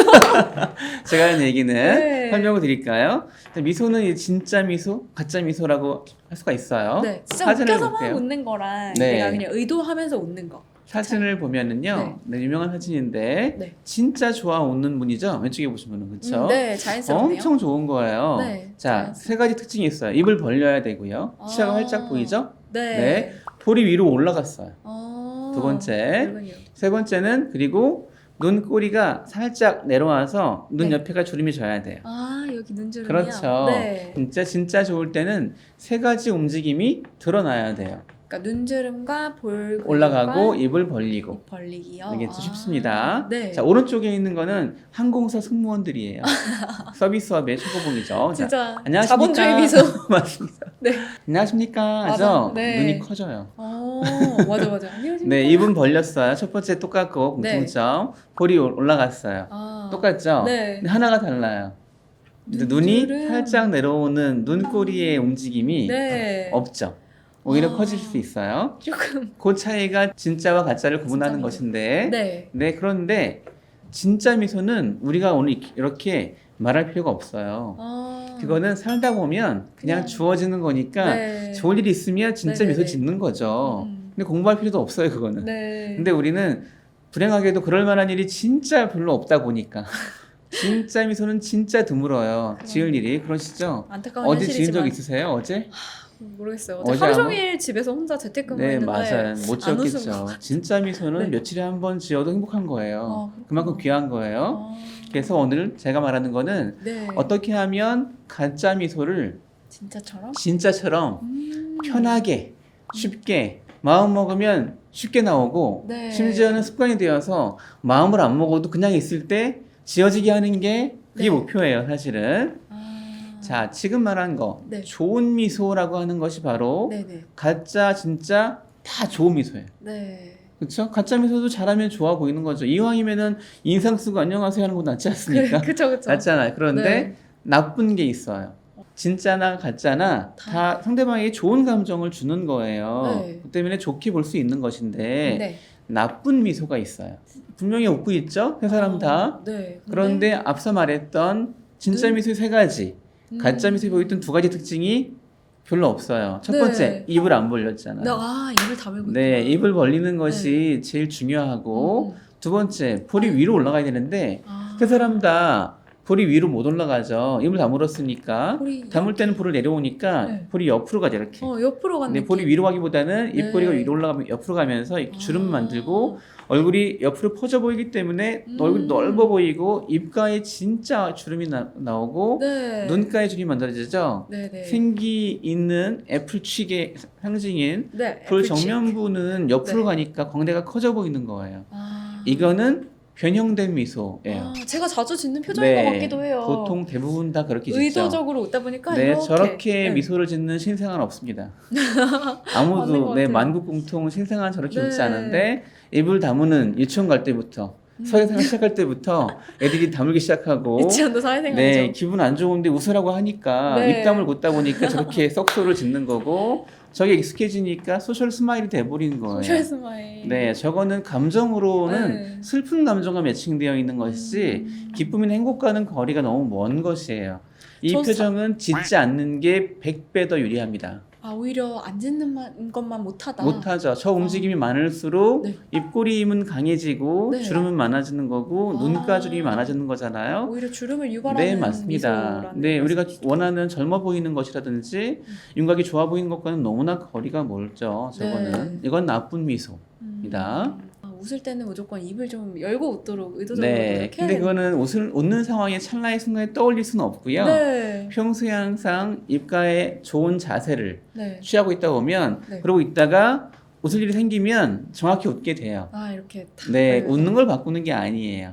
Speaker 1: 제가 하는 얘기는
Speaker 2: 네.
Speaker 1: 설명을 드릴까요? 미소는 이 진짜 미소, 가짜 미소라고 할 수가 있어요.
Speaker 2: 네. 진짜
Speaker 1: 사진을
Speaker 2: 웃겨서만
Speaker 1: 볼게요.
Speaker 2: 웃는 거랑
Speaker 1: 네.
Speaker 2: 내가 그냥 의도하면서 웃는 거.
Speaker 1: 사진을 보면은요, 네, 유명한 사진인데
Speaker 2: 네.
Speaker 1: 진짜 좋아 웃는 분이죠. 왼쪽에 보시면은 그렇죠.
Speaker 2: 네, 자연스럽네요.
Speaker 1: 엄청 좋은 거예요.
Speaker 2: 네,
Speaker 1: 자,
Speaker 2: 자연스러워.
Speaker 1: 세 가지 특징이 있어요. 입을 벌려야 되고요. 치아가
Speaker 2: 아.
Speaker 1: 활짝 보이죠?
Speaker 2: 네.
Speaker 1: 네. 볼이 위로 올라갔어요.
Speaker 2: 아,
Speaker 1: 두 번째.
Speaker 2: 그러군요.
Speaker 1: 세 번째는 그리고 눈꼬리가 살짝 내려와서 눈
Speaker 2: 네.
Speaker 1: 옆에가 주름이 져야 돼요.
Speaker 2: 아, 여기 눈주름이요?
Speaker 1: 그렇죠.
Speaker 2: 네.
Speaker 1: 진짜 좋을 때는 세 가지 움직임이 드러나야 돼요.
Speaker 2: 그러니까 눈주름과 볼근
Speaker 1: 올라가고 입을 벌리고.
Speaker 2: 입 벌리기요.
Speaker 1: 이게 쉽습니다.
Speaker 2: 네.
Speaker 1: 자, 오른쪽에 있는 거는 항공사 승무원들이에요. 서비스업의 최고봉이죠. 자,
Speaker 2: 진짜
Speaker 1: 안녕하십니까?
Speaker 2: 자본주의 미소.
Speaker 1: 맞습니다.
Speaker 2: 네.
Speaker 1: 안녕하십니까?
Speaker 2: 맞아.
Speaker 1: 하죠?
Speaker 2: 네.
Speaker 1: 눈이 커져요.
Speaker 2: 맞아 맞아. 안녕하십니까?
Speaker 1: 네, 입은 벌렸어요. 첫 번째 똑같고 공통점. 볼이 올라갔어요. 똑같죠?
Speaker 2: 네.
Speaker 1: 근데 하나가 달라요. 근데 눈이 살짝 내려오는 눈꼬리의 움직임이
Speaker 2: 네.
Speaker 1: 없죠. 오히려
Speaker 2: 아.
Speaker 1: 커질 수 있어요.
Speaker 2: 조금.
Speaker 1: 그 차이가 진짜와 가짜를 구분하는
Speaker 2: 미소.
Speaker 1: 것인데
Speaker 2: 네.
Speaker 1: 네, 그런데 진짜 미소는 우리가 오늘 이렇게 말할 필요가 없어요. 그거는 살다 보면 그냥
Speaker 2: 그냥.
Speaker 1: 주어지는 거니까
Speaker 2: 네.
Speaker 1: 좋은 일이 있으면 진짜
Speaker 2: 네네네.
Speaker 1: 미소 짓는 거죠.
Speaker 2: 음.
Speaker 1: 근데 공부할 필요도 없어요, 그거는.
Speaker 2: 네.
Speaker 1: 근데 우리는 불행하게도 그럴 만한 일이 진짜 별로 없다 보니까 진짜 미소는 진짜 드물어요. 지을 일이. 그러시죠?
Speaker 2: 안타까운
Speaker 1: 어제 지은 적
Speaker 2: 현실이지만
Speaker 1: 있으세요? 어제?
Speaker 2: 모르겠어요.
Speaker 1: 어제
Speaker 2: 하루
Speaker 1: 아마?
Speaker 2: 종일 집에서 혼자
Speaker 1: 네,
Speaker 2: 재택근무했는데
Speaker 1: 맞아요. 못
Speaker 2: 안 웃은
Speaker 1: 지었겠죠.
Speaker 2: 것
Speaker 1: 진짜 미소는
Speaker 2: 네.
Speaker 1: 며칠에 한 번 지어도 행복한 거예요.
Speaker 2: 그렇구나.
Speaker 1: 그만큼 귀한 거예요. 그래서 오늘 제가 말하는 거는
Speaker 2: 네.
Speaker 1: 어떻게 하면 가짜 미소를
Speaker 2: 진짜처럼
Speaker 1: 진짜처럼
Speaker 2: 음.
Speaker 1: 편하게 쉽게 마음 먹으면 쉽게 나오고
Speaker 2: 네.
Speaker 1: 심지어는 습관이 되어서 마음을 안 먹어도 그냥 있을 때 지어지게 하는 게 그게
Speaker 2: 네.
Speaker 1: 목표예요, 사실은. 자, 지금 말한 거
Speaker 2: 네.
Speaker 1: 좋은 미소라고 하는 것이 바로
Speaker 2: 네네.
Speaker 1: 가짜 진짜 다 좋은 미소예요.
Speaker 2: 네.
Speaker 1: 그렇죠? 가짜 미소도 잘하면 좋아 보이는 거죠. 이왕이면은 인상 쓰고 안녕하세요 하는 거 낫지 않습니까?
Speaker 2: 그쵸 그쵸.
Speaker 1: 낫잖아요. 그런데
Speaker 2: 네.
Speaker 1: 나쁜 게 있어요. 진짜나 가짜나 다 상대방에게 좋은 감정을 주는 거예요.
Speaker 2: 네.
Speaker 1: 그 때문에 좋게 볼 수 있는 것인데
Speaker 2: 네.
Speaker 1: 나쁜 미소가 있어요. 분명히 웃고 있죠? 세 사람 다.
Speaker 2: 네.
Speaker 1: 그런데 앞서 말했던 진짜
Speaker 2: 눈?
Speaker 1: 미소의 세 가지, 가짜 미소에 보였던 두 가지 특징이 별로 없어요. 첫 번째,
Speaker 2: 네.
Speaker 1: 입을 안 벌렸잖아요.
Speaker 2: 입을 다물고
Speaker 1: 네,
Speaker 2: 있구나.
Speaker 1: 입을 벌리는 것이 제일 중요하고 두 번째, 볼이 위로 올라가야 되는데 세 사람 다 볼이 위로 못 올라가죠. 입을 다물었으니까
Speaker 2: 볼이
Speaker 1: 다물 때는 볼을 내려오니까
Speaker 2: 네.
Speaker 1: 볼이 옆으로 가죠, 이렇게.
Speaker 2: 옆으로 가는
Speaker 1: 근데 볼이
Speaker 2: 느낌.
Speaker 1: 위로 가기보다는
Speaker 2: 네.
Speaker 1: 입꼬리가 위로 올라가면 옆으로 가면서 이렇게 주름 만들고 얼굴이 옆으로 퍼져 보이기 때문에 얼굴이 넓어 보이고 입가에 진짜 주름이 나오고
Speaker 2: 네.
Speaker 1: 눈가에 주름이 만들어지죠.
Speaker 2: 네네.
Speaker 1: 생기 있는 애플치의 상징인
Speaker 2: 네.
Speaker 1: 볼
Speaker 2: 애플치.
Speaker 1: 정면부는 옆으로
Speaker 2: 네.
Speaker 1: 가니까 광대가 커져 보이는 거예요. 이거는 변형된 미소예요.
Speaker 2: 제가 자주 짓는 표정인 것 같기도 해요.
Speaker 1: 보통 대부분 다 그렇게 짓죠.
Speaker 2: 의도적으로 웃다 보니까
Speaker 1: 네,
Speaker 2: 이렇게.
Speaker 1: 저렇게
Speaker 2: 네.
Speaker 1: 미소를 짓는 신생아는 없습니다.
Speaker 2: 맞는
Speaker 1: 아무도
Speaker 2: 것
Speaker 1: 네,
Speaker 2: 같아요.
Speaker 1: 만국공통 신생아는 저렇게
Speaker 2: 네.
Speaker 1: 웃지 않은데 입을 다무는 유치원 갈 때부터 사회생활 시작할 때부터 애들이 다물기 시작하고
Speaker 2: 유치원도 사회생활이죠.
Speaker 1: 네, 기분 안 좋은데 웃으라고 하니까
Speaker 2: 네.
Speaker 1: 입 다물 걷다 보니까 저렇게 썩소를 짓는 거고 저게 익숙해지니까 소셜 스마일이 돼버리는 거예요.
Speaker 2: 소셜 스마일.
Speaker 1: 네, 저거는 감정으로는
Speaker 2: 네.
Speaker 1: 슬픈 감정과 매칭되어 있는 것이지 기쁨이나 행복과는 거리가 너무 먼 것이에요. 이
Speaker 2: 저
Speaker 1: 표정은 짓지 않는 게 100배 더 유리합니다.
Speaker 2: 오히려 안 짓는 것만 못하다.
Speaker 1: 못하죠. 저 움직임이 많을수록
Speaker 2: 네.
Speaker 1: 입꼬리 힘은 강해지고
Speaker 2: 네.
Speaker 1: 주름은 많아지는 거고 눈가 주름이 많아지는 거잖아요.
Speaker 2: 오히려 주름을 유발하는
Speaker 1: 네, 맞습니다.
Speaker 2: 미소라는
Speaker 1: 네, 우리가
Speaker 2: 말씀이시죠.
Speaker 1: 원하는 젊어 보이는 것이라든지 윤곽이 좋아 보이는 것과는 너무나 거리가 멀죠. 저거는
Speaker 2: 네.
Speaker 1: 이건 나쁜 미소입니다.
Speaker 2: 웃을 때는 무조건 입을 좀 열고 웃도록 의도적으로
Speaker 1: 네,
Speaker 2: 그렇게
Speaker 1: 근데
Speaker 2: 해야
Speaker 1: 그거는 웃는 상황에 찰나의 순간에 떠올릴 수는 없고요.
Speaker 2: 네.
Speaker 1: 평소에 항상 입가에 좋은 자세를
Speaker 2: 네.
Speaker 1: 취하고 있다 보면
Speaker 2: 네.
Speaker 1: 그러고 있다가 웃을 일이 생기면 정확히 웃게 돼요.
Speaker 2: 이렇게 탁
Speaker 1: 네,
Speaker 2: 벌려서.
Speaker 1: 웃는 걸 바꾸는 게 아니에요.